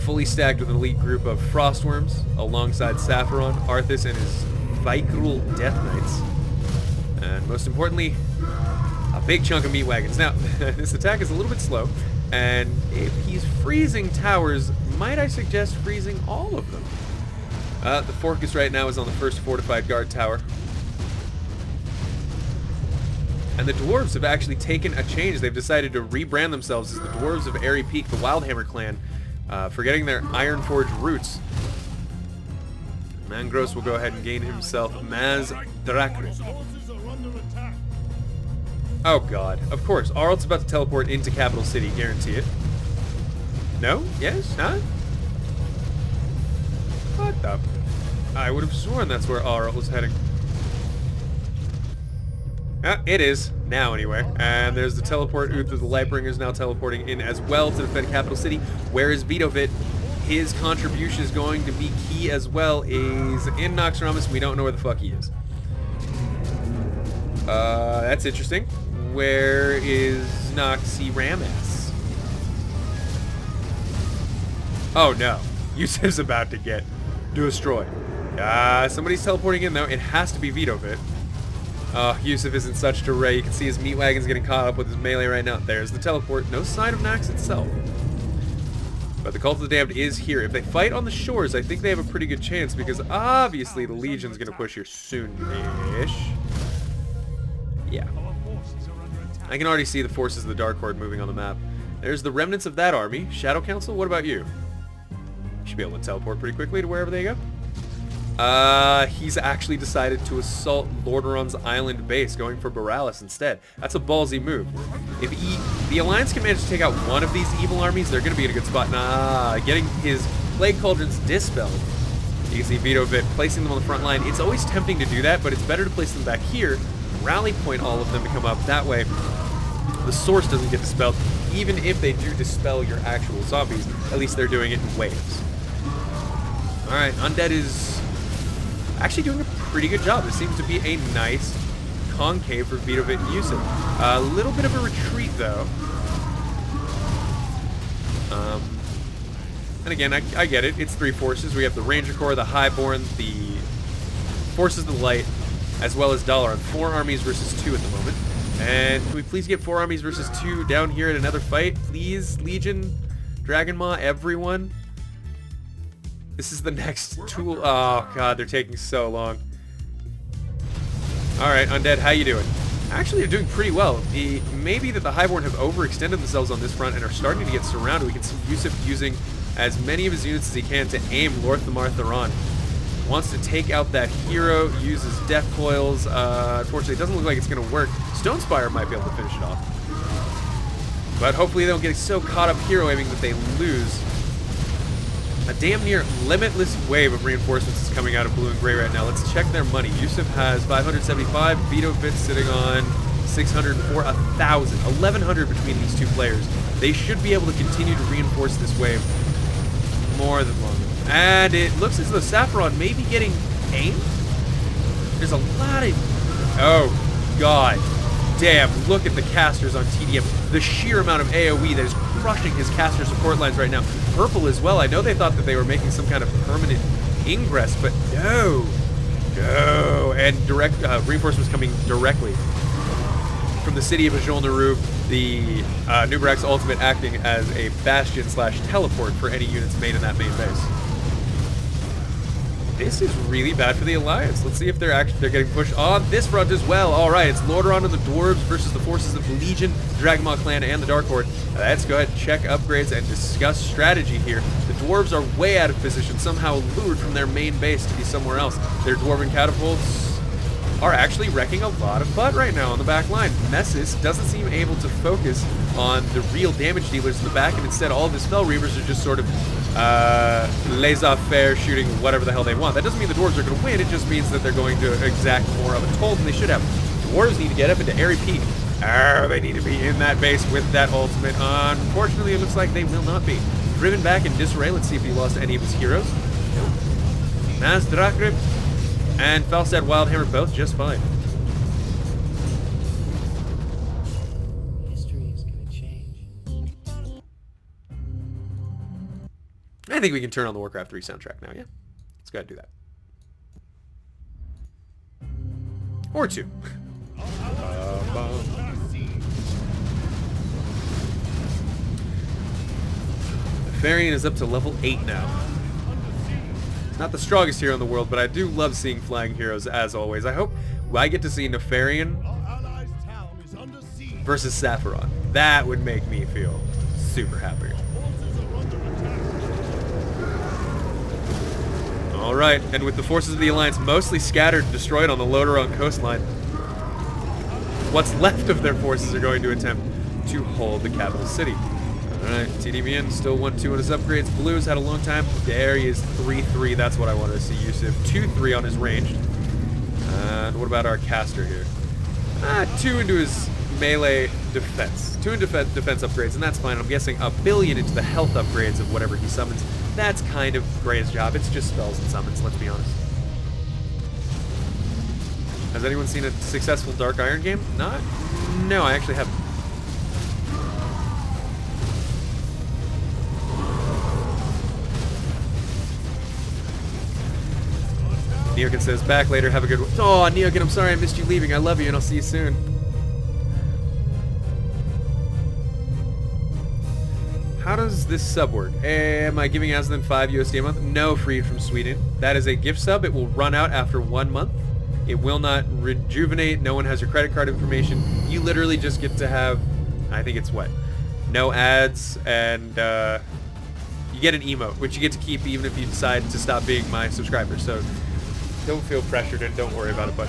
Fully stacked with an elite group of Frostworms, alongside Sapphiron, Arthas, and his Vicral Death Knights. And most importantly, a big chunk of meat wagons. Now, this attack is a little bit slow, and if he's freezing towers, might I suggest freezing all of them? The focus right now is on the first fortified guard tower. And the Dwarves have actually taken a change. They've decided to rebrand themselves as the Dwarves of Airy Peak, the Wildhammer clan, forgetting their Ironforged roots. Mangros will go ahead and gain himself Maz Drakri. Oh god, of course. Arlt's about to teleport into Capital City, guarantee it. No? Yes? Huh? What the? I would have sworn that's where Arlt was heading. It is, now anyway. And there's the teleport. Uther the Lightbringer's now teleporting in as well to defend Capital City. Where is Vitovit? His contribution is going to be key as well. He's in Noxramas. We don't know where the fuck he is. That's interesting. Where is Noxramas? Oh no. Yusuf's about to get destroyed. Somebody's teleporting in though. It has to be Vitovit. Yusuf is in such array. You can see his meat wagon's getting caught up with his melee right now. There's the teleport. No sign of Nax itself. But the Cult of the Damned is here. If they fight on the shores, I think they have a pretty good chance because obviously the Legion's going to push here soon-ish. Yeah. I can already see the forces of the Dark Horde moving on the map. There's the remnants of that army. Shadow Council, what about you? You should be able to teleport pretty quickly to wherever they go. He's actually decided to assault Lordaeron's island base, going for Borealis instead. That's a ballsy move. If the Alliance can manage to take out one of these evil armies, they're going to be in a good spot. Nah, getting his Plague Cauldrons dispelled. You can see Vitovit placing them on the front line. It's always tempting to do that, but it's better to place them back here, rally point all of them to come up. That way, the source doesn't get dispelled. Even if they do dispel your actual zombies, at least they're doing it in waves. Alright, Undead is actually doing a pretty good job. This seems to be a nice concave for Vitovit and Yusuf. A little bit of a retreat, though. And again, I get it. It's three forces. We have the Ranger Corps, the Highborn, the Forces of the Light, as well as Dalaran. 4 armies versus 2 at the moment. And can we please get 4 armies versus 2 down here at another fight? Please, Legion, Dragon Maw, everyone. This is the next tool. Oh, God, they're taking so long. Alright, Undead, how you doing? Actually, they're doing pretty well. Maybe that the Highborn have overextended themselves on this front and are starting to get surrounded. We can see Yusuf using as many of his units as he can to aim Lordaeron. Wants to take out that hero, uses death coils. Unfortunately, it doesn't look like it's going to work. Stonespire might be able to finish it off. But hopefully they don't get so caught up hero aiming that they lose. A damn near limitless wave of reinforcements is coming out of blue and gray right now. Let's check their money. Yusuf has 575, Vito Fitz sitting on 604, 1,000, 1,100 between these two players. They should be able to continue to reinforce this wave more than long. And it looks as though Saffron may be getting aimed. There's a lot of... Oh, God. Damn, look at the casters on TDM. The sheer amount of AoE that is crushing his caster support lines right now. Purple as well. I know they thought that they were making some kind of permanent ingress, but no. No. And direct reinforcements coming directly from the city of Ajol-Nerub. The Nubarak's ultimate acting as a bastion / teleport for any units made in that main base. This is really bad for the Alliance. Let's see if they're getting pushed on this front as well. All right, it's Lordaeron and the Dwarves versus the forces of the Legion, Dragon Maw Clan, and the Dark Horde. Let's go ahead and check upgrades and discuss strategy here. The Dwarves are way out of position, somehow lured from their main base to be somewhere else. Their Dwarven catapults are actually wrecking a lot of butt right now on the back line. Nessus doesn't seem able to focus on the real damage dealers in the back, and instead all of his Fel Reavers are just sort of laissez-faire, shooting whatever the hell they want. That doesn't mean the Dwarves are going to win, it just means that they're going to exact more of a toll than they should have. Dwarves need to get up into Airy Peak. Oh, they need to be in that base with that ultimate. Unfortunately, it looks like they will not be. Driven back in disarray. Let's see if he lost any of his heroes. Maz Drakrib and Falstad Wildhammer both just fine. History is going to change. I think we can turn on the Warcraft 3 soundtrack now, yeah? Let's go ahead and do that. Or 2. Nefarian is up to level 8 now. Not the strongest hero in the world, but I do love seeing flying heroes as always. I hope I get to see Nefarian versus Saffron. That would make me feel super happy. Alright, and with the forces of the Alliance mostly scattered and destroyed on the Lordaeron coastline, what's left of their forces are going to attempt to hold the capital city. Alright, TDBN still 1-2 on his upgrades. Blue's had a long time. There he is, 3-3. That's what I wanted to see. Yusuf, 2-3 on his ranged. And what about our caster here? 2 into his melee defense. 2 in defense upgrades, and that's fine. I'm guessing a billion into the health upgrades of whatever he summons. That's kind of Gray's job. It's just spells and summons, let's be honest. Has anyone seen a successful Dark Iron game? Not? No, I actually haven't. Neokin says, back later, have a good one. Oh, Neokin, I'm sorry I missed you leaving. I love you, and I'll see you soon. How does this sub work? Am I giving Azothan 5 USD a month? No, free from Sweden. That is a gift sub. It will run out after 1 month. It will not rejuvenate. No one has your credit card information. You literally just get to have, I think it's what? No ads, and you get an emote, which you get to keep even if you decide to stop being my subscriber. So don't feel pressured and don't worry about it, but...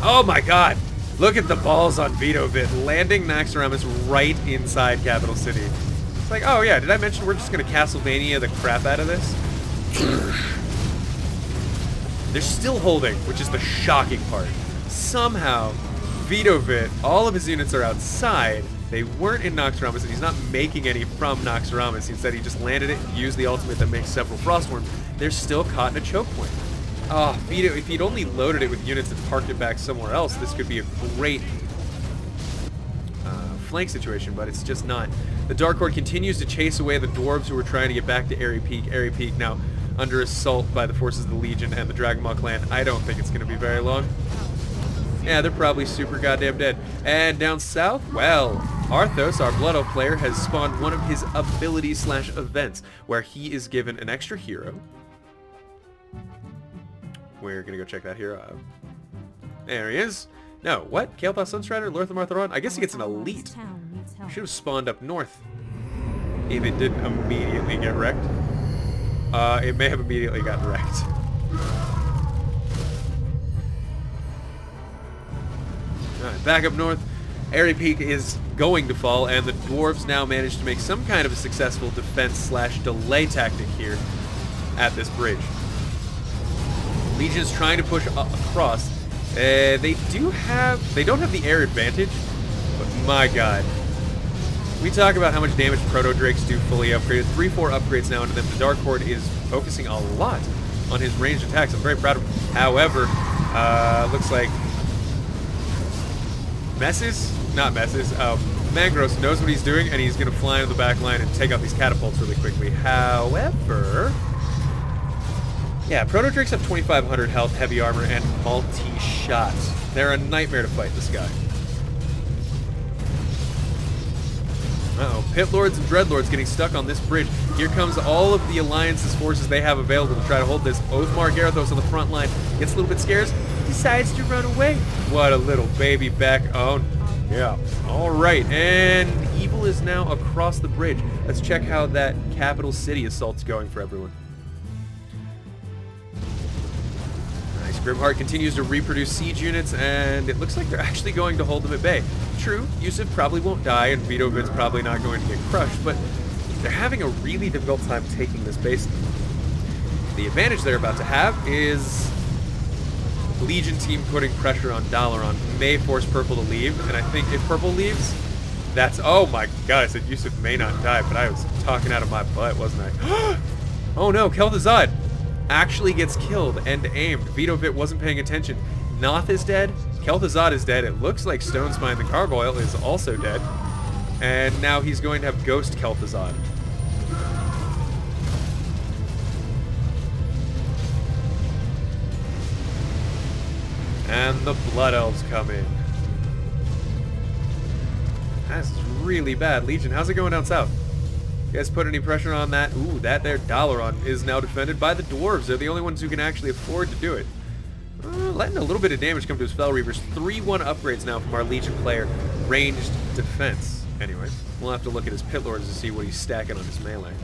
Oh my god! Look at the balls on Vitovit, landing Naxxramas right inside Capital City. It's like, oh yeah, did I mention we're just gonna Castlevania the crap out of this? They're still holding, which is the shocking part. Somehow, Vitovit, all of his units are outside. They weren't in Naxxramas, and he's not making any from Naxxramas. Instead, he just landed it, used the ultimate that makes several Frostworms. They're still caught in a choke point. Oh, Vito, if he'd only loaded it with units and parked it back somewhere else, this could be a great flank situation, but it's just not. The Dark Horde continues to chase away the Dwarves who are trying to get back to Airy Peak. Airy Peak now under assault by the forces of the Legion and the Dragonmaw clan. I don't think it's going to be very long. Yeah, they're probably super goddamn dead. And down south, well, Arthos, our Blood Elf player, has spawned one of his abilities/events where he is given an extra hero. We're going to go check that hero out. There he is. No, what? Kael'thas Sunstrider? Lorthamar Theron? I guess he gets an elite. Should have spawned up north. If it didn't immediately get wrecked. It may have immediately gotten wrecked. Alright, back up north. Airy Peak is going to fall, and the dwarves now manage to make some kind of a successful defense/delay tactic here at this bridge. Legion is trying to push across. They don't have the air advantage, but my god. We talk about how much damage Proto-Drakes do fully upgraded. 3-4 upgrades now into them. The Dark Horde is focusing a lot on his ranged attacks. I'm very proud of him. However, looks like Mangros knows what he's doing, and he's going to fly into the back line and take out these catapults really quickly. However, yeah, Proto-Drakes have 2,500 health, heavy armor, and multi-shots. They're a nightmare to fight this guy. Uh-oh, Pit Lords and Dreadlords getting stuck on this bridge. Here comes all of the Alliance's forces they have available to try to hold this. Oathmar Garithos on the front line gets a little bit scared, decides to run away. What a little baby back. Oh, yeah. All right, and evil is now across the bridge. Let's check how that capital city assault's going for everyone. Nice. Grimheart continues to reproduce siege units, and it looks like they're actually going to hold them at bay. True, Yusuf probably won't die, and Vitovid's probably not going to get crushed, but they're having a really difficult time taking this base. The advantage they're about to have is the Legion team putting pressure on Dalaran may force Purple to leave, and I think if Purple leaves, that's... Oh my god, I said Yusuf may not die, but I was talking out of my butt, wasn't I? Oh no, Kel'Thuzad actually gets killed and aimed. Vitovid wasn't paying attention. Noth is dead. Kel'Thuzad is dead. It looks like Stonespine the Gargoyle is also dead. And now he's going to have Ghost Kel'Thuzad. And the Blood Elves come in. That's really bad. Legion, how's it going down south? You guys put any pressure on that? Ooh, that there Dalaran is now defended by the dwarves. They're the only ones who can actually afford to do it. Letting a little bit of damage come to his Fel Reavers. 3-1 upgrades now from our Legion player. Ranged defense. Anyway, we'll have to look at his Pit Lords to see what he's stacking on his melee.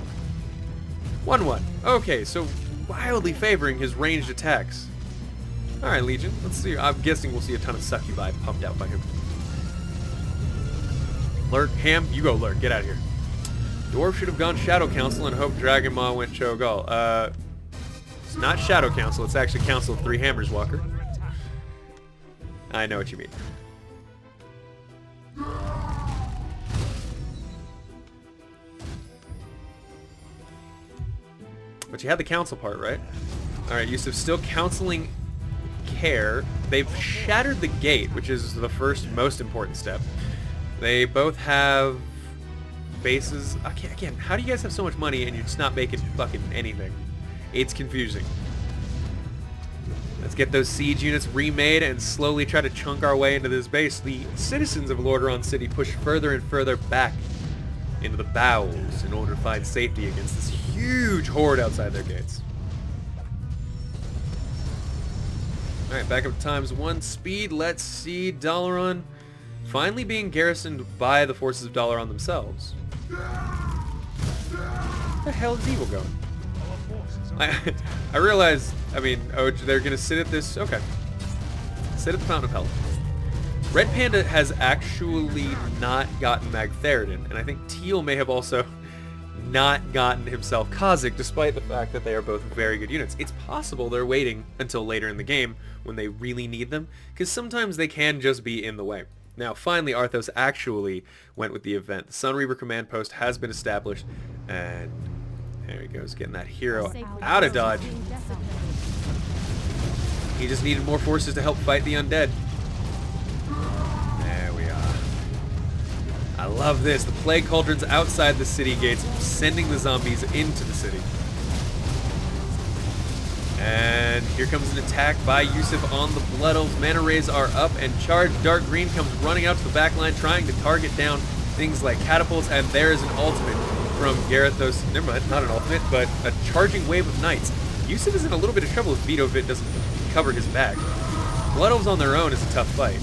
1-1. Okay, so wildly favoring his ranged attacks. Alright, Legion. Let's see. I'm guessing we'll see a ton of Succubi pumped out by him. Lurk, Ham, you go Lurk. Get out of here. Dwarf should have gone Shadow Council and hoped Dragonmaw went Cho'Gall. It's not Shadow Council, it's actually Council of Three Hammers, Walker. I know what you mean. But you had the council part, right? Alright, Yusuf still counseling care. They've shattered the gate, which is the first most important step. They both have bases. Okay, again, how do you guys have so much money and you're just not making fucking anything? It's confusing. Let's get those siege units remade and slowly try to chunk our way into this base. The citizens of Lordaeron City push further and further back into the bowels in order to find safety against this huge horde outside their gates. Alright, back up to ×1 speed. Let's see Dalaran finally being garrisoned by the forces of Dalaran themselves. Where the hell is evil going? I realize, I mean, oh, they're going to sit at this... Okay. Sit at the Fountain of Health. Red Panda has actually not gotten Magtheridon, and I think Teal may have also not gotten himself Kha'Zix, despite the fact that they are both very good units. It's possible they're waiting until later in the game when they really need them, because sometimes they can just be in the way. Now, finally, Arthos actually went with the event. The Sunreaver command post has been established, and there he goes, getting that hero out of dodge. He just needed more forces to help fight the undead. There we are. I love this. The plague cauldrons outside the city gates, sending the zombies into the city. And here comes an attack by Yusuf on the Blood Elves. Mana rays are up and charged. Dark Green comes running out to the back line, trying to target down things like catapults. And there is an ultimate from Garethos. Never mind, not an ultimate, but a charging wave of knights. Yusuf is in a little bit of trouble if Vito Vit doesn't cover his back. Blood Elves on their own is a tough fight.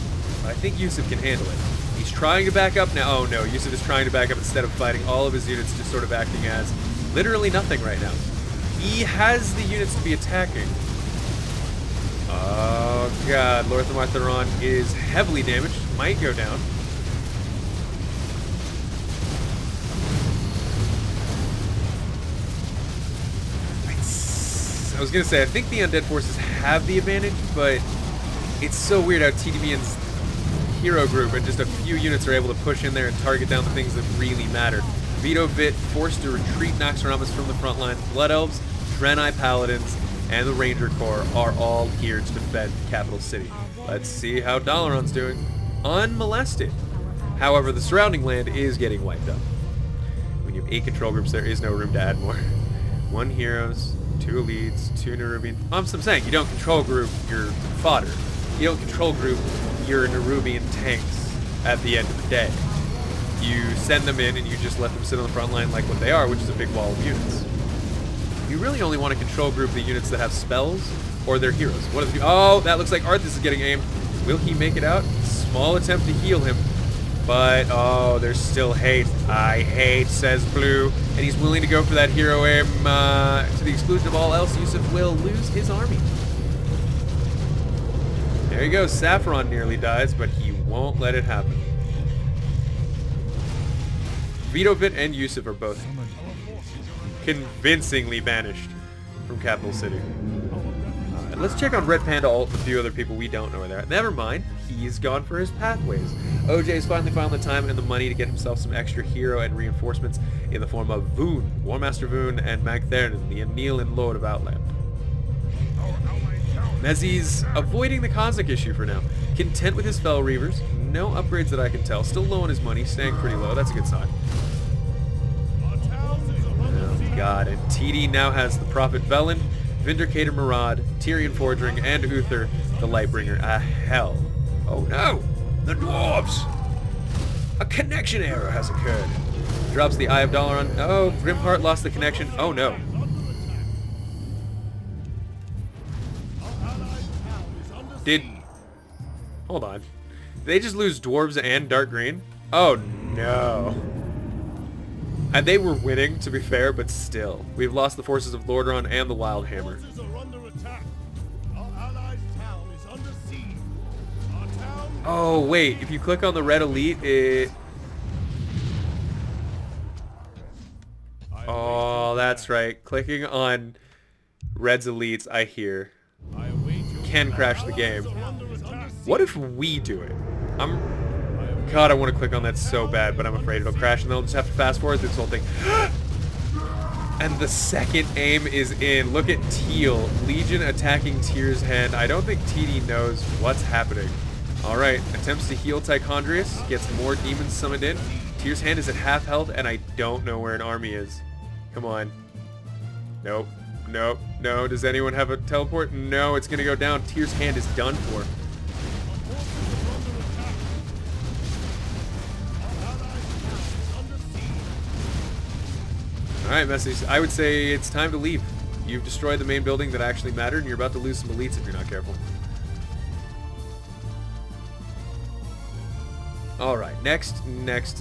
I think Yusuf can handle it. He's trying to back up now. Oh no, Yusuf is trying to back up instead of fighting. All of his units just sort of acting as literally nothing right now. He has the units to be attacking. Oh god, Lordaeron is heavily damaged. Might go down. I was gonna say, I think the undead forces have the advantage, but it's so weird how TDBN's hero group and just a few units are able to push in there and target down the things that really matter. Vito Vit forced to retreat Naxxramas from the front line. Blood Elves, Draenei Paladins, and the Ranger Corps are all here to defend Capital City. Let's see how Dalaran's doing. Unmolested. However, the surrounding land is getting wiped up. When you have 8 control groups, there is no room to add more. 1 heroes, 2 elites, 2 Nerubian. I'm saying, you don't control group your fodder. You don't control group your Nerubian tanks at the end of the day. You send them in and you just let them sit on the front line like what they are, which is a big wall of units. You really only want to control group the units that have spells or their heroes. What if you? Oh, that looks like Arthas is getting aimed. Will he make it out? Small attempt to heal him. But, oh, there's still hate. I hate, says Blue. And he's willing to go for that hero aim to the exclusion of all else. Yusuf will lose his army. There you go. Saffron nearly dies, but he won't let it happen. Vito Vit and Yusuf are both convincingly banished from Capital City. Let's check on Red Panda Alt with a few other people we don't know where they're at. Never mind, he's gone for his pathways. OJ's finally found the time and the money to get himself some extra hero and reinforcements in the form of Voon, Warmaster Voon, and Magthernan, the Anil and Lord of Outland. Mezzi's avoiding the Cosmic issue for now. Content with his Fel Reavers, no upgrades that I can tell, still low on his money, staying pretty low, that's a good sign. Oh god, and TD now has the Prophet Velen, Vindicator Maraud, Tyrion Fordring, and Uther, the Lightbringer. Hell. Oh no! The dwarves! A connection error has occurred. Drops the Eye of Dalaran. Oh, Grimheart lost the connection. Oh no. Hold on. Did they just lose dwarves and dark green? Oh no. And they were winning, to be fair, but still. We've lost the forces of Lordaeron and the Wild Hammer. Oh, wait. If you click on the red elite, it... Oh, that's right. Clicking on red's elites, I hear, can crash the game. What if we do it? God, I want to click on that so bad, but I'm afraid it'll crash and they'll just have to fast forward through this whole thing. And the second aim is in. Look at Teal. Legion attacking Tyr's hand. I don't think TD knows what's happening. Alright, attempts to heal Tichondrius. Gets more demons summoned in. Tyr's hand is at half health, and I don't know where an army is. Come on. Nope. Nope. No. Does anyone have a teleport? No, it's going to go down. Tyr's hand is done for. Alright, Messi, I would say it's time to leave. You've destroyed the main building that actually mattered, and you're about to lose some elites if you're not careful. Alright, next. Our allied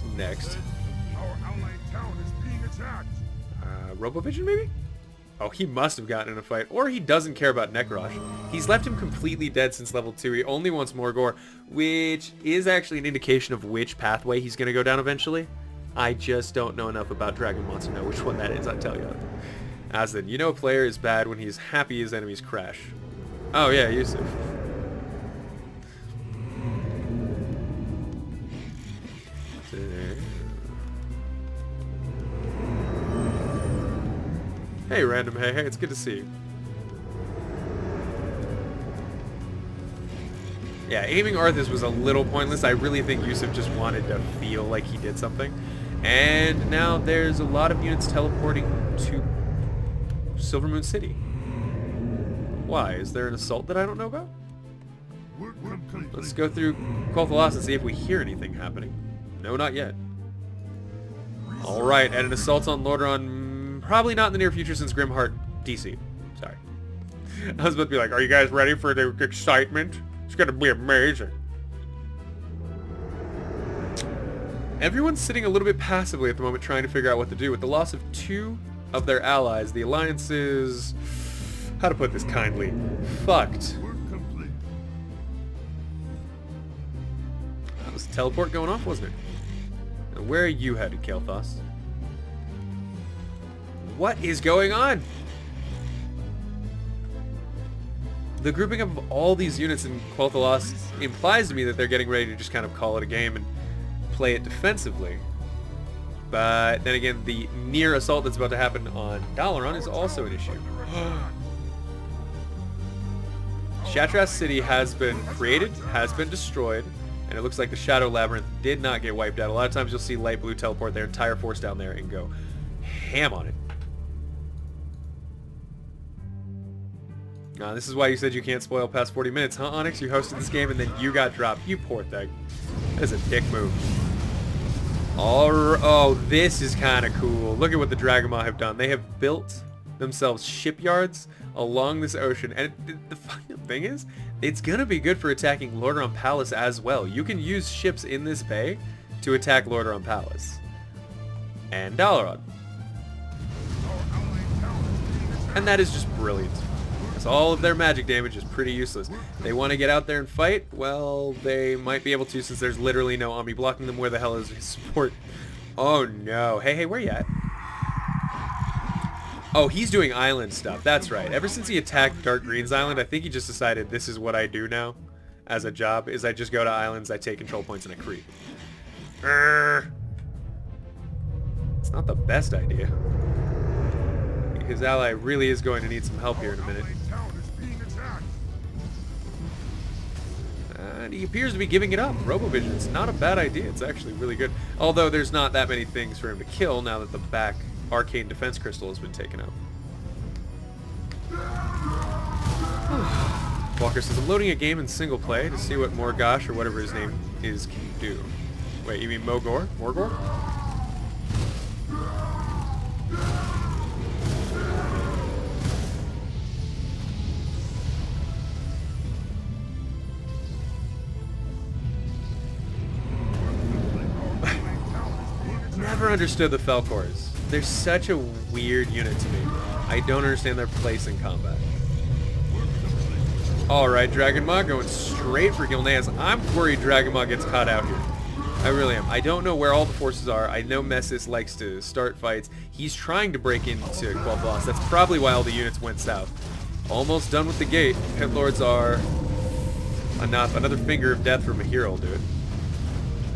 town is being attacked. Robovision, maybe? Oh, he must have gotten in a fight. Or he doesn't care about Necrosh. He's left him completely dead since level 2. He only wants more gore, which is actually an indication of which pathway he's going to go down eventually. I just don't know enough about Dragon Monster to know which one that is, I tell you. Azothan, you know a player is bad when he's happy his enemies crash. Oh yeah, Yusuf. Hey random, hey, it's good to see you. Yeah, aiming Arthas was a little pointless. I really think Yusuf just wanted to feel like he did something. And now there's a lot of units teleporting to Silvermoon City. Why? Is there an assault that I don't know about? Work complete. Let's go through Quathalos and see if we hear anything happening. No, not yet. Alright, and an assault on Lordaeron, probably not in the near future since Grimheart DC. Sorry. I was about to be like, are you guys ready for the excitement? It's gonna be amazing. Everyone's sitting a little bit passively at the moment trying to figure out what to do. With the loss of 2 of their allies, the alliance is, how to put this kindly, fucked. Work complete. That was a teleport going off, wasn't it? And where are you headed, Kael'thas? What is going on? The grouping up of all these units in Quathalos implies to me that they're getting ready to just kind of call it a game and play it defensively. But then again, the near assault that's about to happen on Dalaran is also an issue. Shattrath City has been created, has been destroyed, and it looks like the Shadow Labyrinth did not get wiped out. A lot of times you'll see Light Blue teleport their entire force down there and go ham on it. This is why you said you can't spoil past 40 minutes, huh, Onyx? You hosted this game and then you got dropped. You poor thing. That is a dick move. Oh, this is kind of cool. Look at what the Dragonmaw have done. They have built themselves shipyards along this ocean. And the funny thing is, it's going to be good for attacking Lordaeron Palace as well. You can use ships in this bay to attack Lordaeron Palace. And Dalaran. And that is just brilliant. All of their magic damage is pretty useless. They want to get out there and fight? Well, they might be able to since there's literally no army blocking them. Where the hell is his support? Oh no. Hey, where you at? Oh, he's doing island stuff. That's right. Ever since he attacked Dark Green's island, I think he just decided this is what I do now as a job, is I just go to islands, I take control points, and I creep. It's not the best idea. His ally really is going to need some help here in a minute. And he appears to be giving it up. Robovision, it's not a bad idea. It's actually really good. Although there's not that many things for him to kill now that the back arcane defense crystal has been taken out. Walker says, I'm loading a game in single play to see what Morgosh or whatever his name is can do. Wait, you mean Mogor? Morgor? Never understood the Falcors. They're such a weird unit to me. I don't understand their place in combat. Alright, Dragonmaw going straight for Gilneas. I'm worried Dragonmaw gets caught out here. I really am. I don't know where all the forces are. I know Messis likes to start fights. He's trying to break into Quathalos. That's probably why all the units went south. Almost done with the gate. Pit Lords are enough. Another Finger of Death from a hero will do it.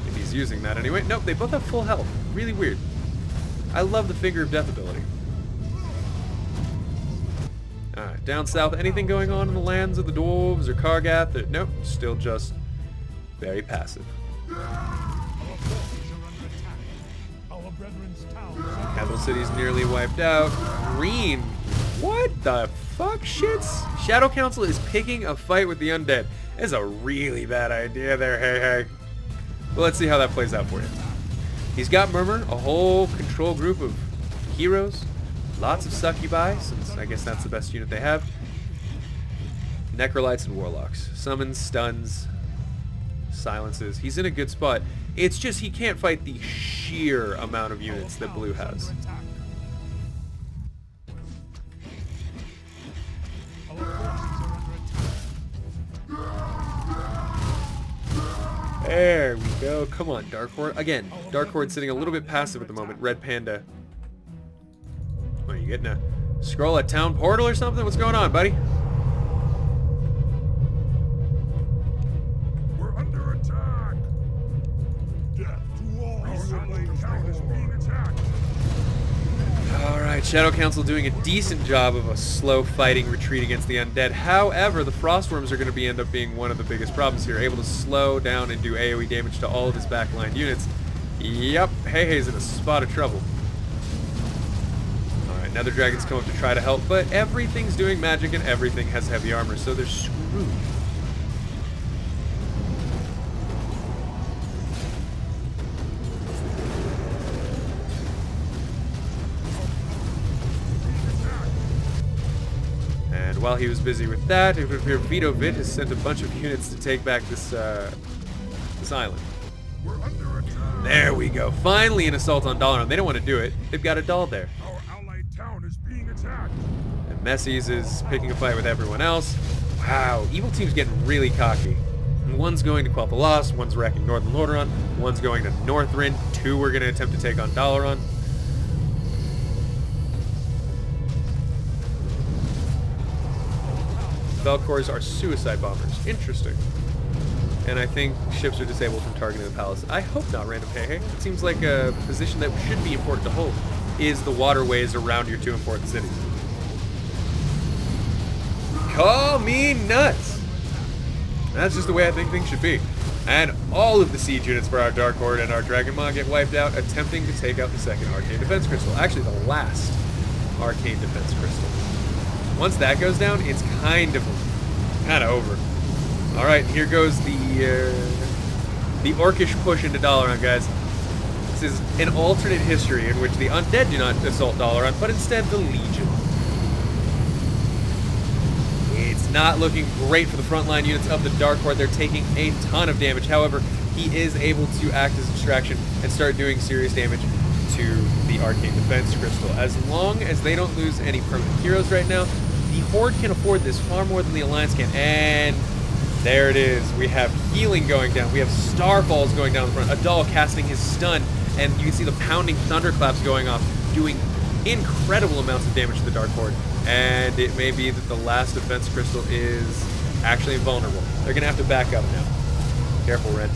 If he's using that anyway. Nope, they both have full health. Really weird. I love the Finger of Death ability. Alright, down south, anything going on in the lands of the Dwarves or Kargath? Nope, still just very passive. Capital City's nearly wiped out. Green. What the fuck shits? Shadow Council is picking a fight with the undead. That's a really bad idea there, hey. Well, let's see how that plays out for you. He's got Murmur, a whole control group of heroes, lots of succubi, since I guess that's the best unit they have. Necrolytes and Warlocks. Summons, stuns, silences. He's in a good spot. It's just he can't fight the sheer amount of units that Blue has. There we go. Come on, Dark Horde. Again, Dark Horde sitting a little bit passive at the moment. Red Panda. What, are you getting a scroll at Town Portal or something? What's going on, buddy? We're under attack. Death to all. Our is being attacked. Alright, Shadow Council doing a decent job of a slow fighting retreat against the undead. However, the Frostworms are going to end up being one of the biggest problems here. Able to slow down and do AoE damage to all of his backline units. Yep, Hey's in a spot of trouble. Alright, Nether dragons come up to try to help, but everything's doing magic and everything has heavy armor, so they're screwed. And while he was busy with that, it would appear Vitovit has sent a bunch of units to take back this island. We're under attack. There we go. Finally an assault on Dalaran. They don't want to do it. They've got a doll there. Our allied town is being attacked. And Messies is picking a fight with everyone else. Wow, Evil Team's getting really cocky. And one's going to Quel'Tha Lost, one's wrecking Northern Lordaeron, one's going to Northrend, 2 we're going to attempt to take on Dalaran. Velcors are suicide bombers. Interesting. And I think ships are disabled from targeting the palace. I hope not, random hey. It seems like a position that should be important to hold is the waterways around your 2 important cities. Call me nuts! That's just the way I think things should be. And all of the siege units for our Dark Horde and our Dragon Maw get wiped out, attempting to take out the second Arcane Defense Crystal. Actually, the last Arcane Defense Crystal. Once that goes down, it's kind of over. All right, here goes the orcish push into Dalaran, guys. This is an alternate history in which the undead do not assault Dalaran, but instead the Legion. It's not looking great for the frontline units of the Dark Horde. They're taking a ton of damage. However, he is able to act as a distraction and start doing serious damage to the Arcane Defense Crystal. As long as they don't lose any permanent heroes right now, the Horde can afford this far more than the Alliance can. And there it is. We have healing going down. We have starfalls going down the front. Adal casting his stun, and you can see the pounding thunderclaps going off, doing incredible amounts of damage to the Dark Horde. And it may be that the last defense crystal is actually invulnerable. They're going to have to back up now. Careful, Red.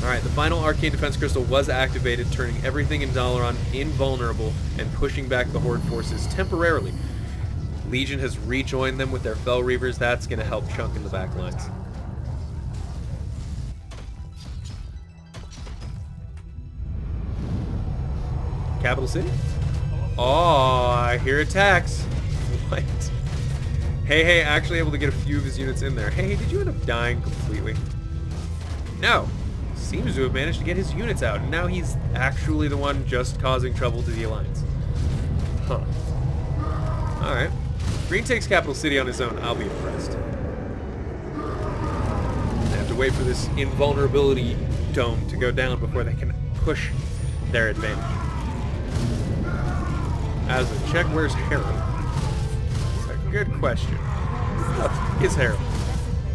Alright, the final Arcane Defense Crystal was activated, turning everything in Dalaran invulnerable and pushing back the Horde forces temporarily. Legion has rejoined them with their Fel Reavers. That's going to help chunk in the back lines. Capital City? Oh, I hear attacks. What? Hey, actually able to get a few of his units in there. Hey, did you end up dying completely? No. Seems to have managed to get his units out, and now he's actually the one just causing trouble to the Alliance. Huh. Alright. Green takes Capital City on his own. I'll be impressed. They have to wait for this invulnerability dome to go down before they can push their advantage. As a check, where's Harold? That's a good question. Oh, is Harold?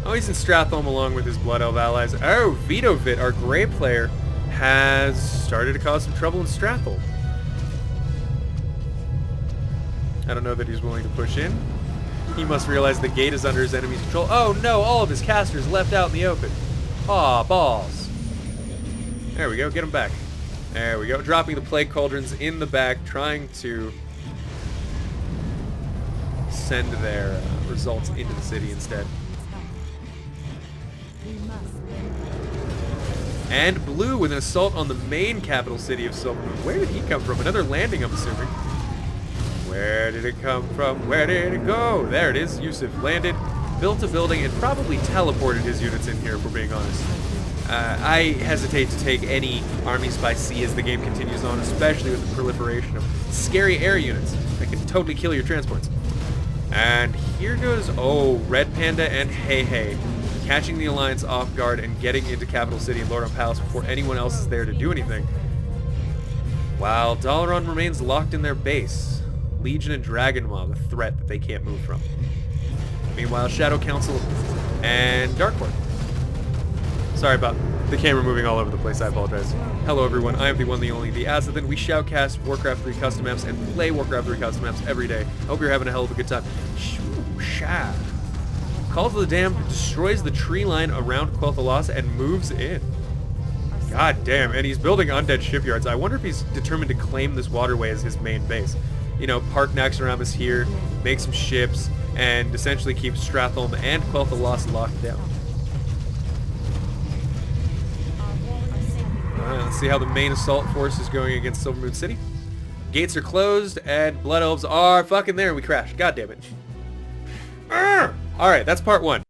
Oh, he's in Stratholme along with his Blood Elf allies. Oh, Vitovit, our Grey player, has started to cause some trouble in Stratholme. I don't know that he's willing to push in. He must realize the gate is under his enemy's control. Oh no, all of his casters left out in the open. Aw, balls. There we go, get him back. There we go, dropping the Plague Cauldrons in the back, trying to send their results into the city instead. And Blue with an assault on the main capital city of Silvermoon. Where did he come from? Another landing, I'm assuming. Where did it come from? Where did it go? There it is. Yusuf landed, built a building, and probably teleported his units in here, if we're being honest. I hesitate to take any armies by sea as the game continues on, especially with the proliferation of scary air units that can totally kill your transports. And here goes, oh, Red Panda and Hey, catching the Alliance off guard and getting into Capital City and Lordaeron Palace before anyone else is there to do anything. While Dalaran remains locked in their base, Legion and Dragon Maw, the threat that they can't move from. Meanwhile, Shadow Council and Dark Horde. Sorry about the camera moving all over the place, I apologize. Hello everyone, I am the one, the only, the Azothan. We shoutcast Warcraft 3 custom maps and play Warcraft 3 custom maps every day. Hope you're having a hell of a good time. Shoo-sha. Call to the Dam destroys the tree line around Quel'Tha Lost and moves in. God damn, and he's building undead shipyards. I wonder if he's determined to claim this waterway as his main base. You know, park Naxxramas here, make some ships, and essentially keep Stratholme and Quel'Tha Lost locked down. Alright, let's see how the main assault force is going against Silvermoon City. Gates are closed, and Blood Elves are fucking there, and we crashed. God damn it. All right, that's part 1.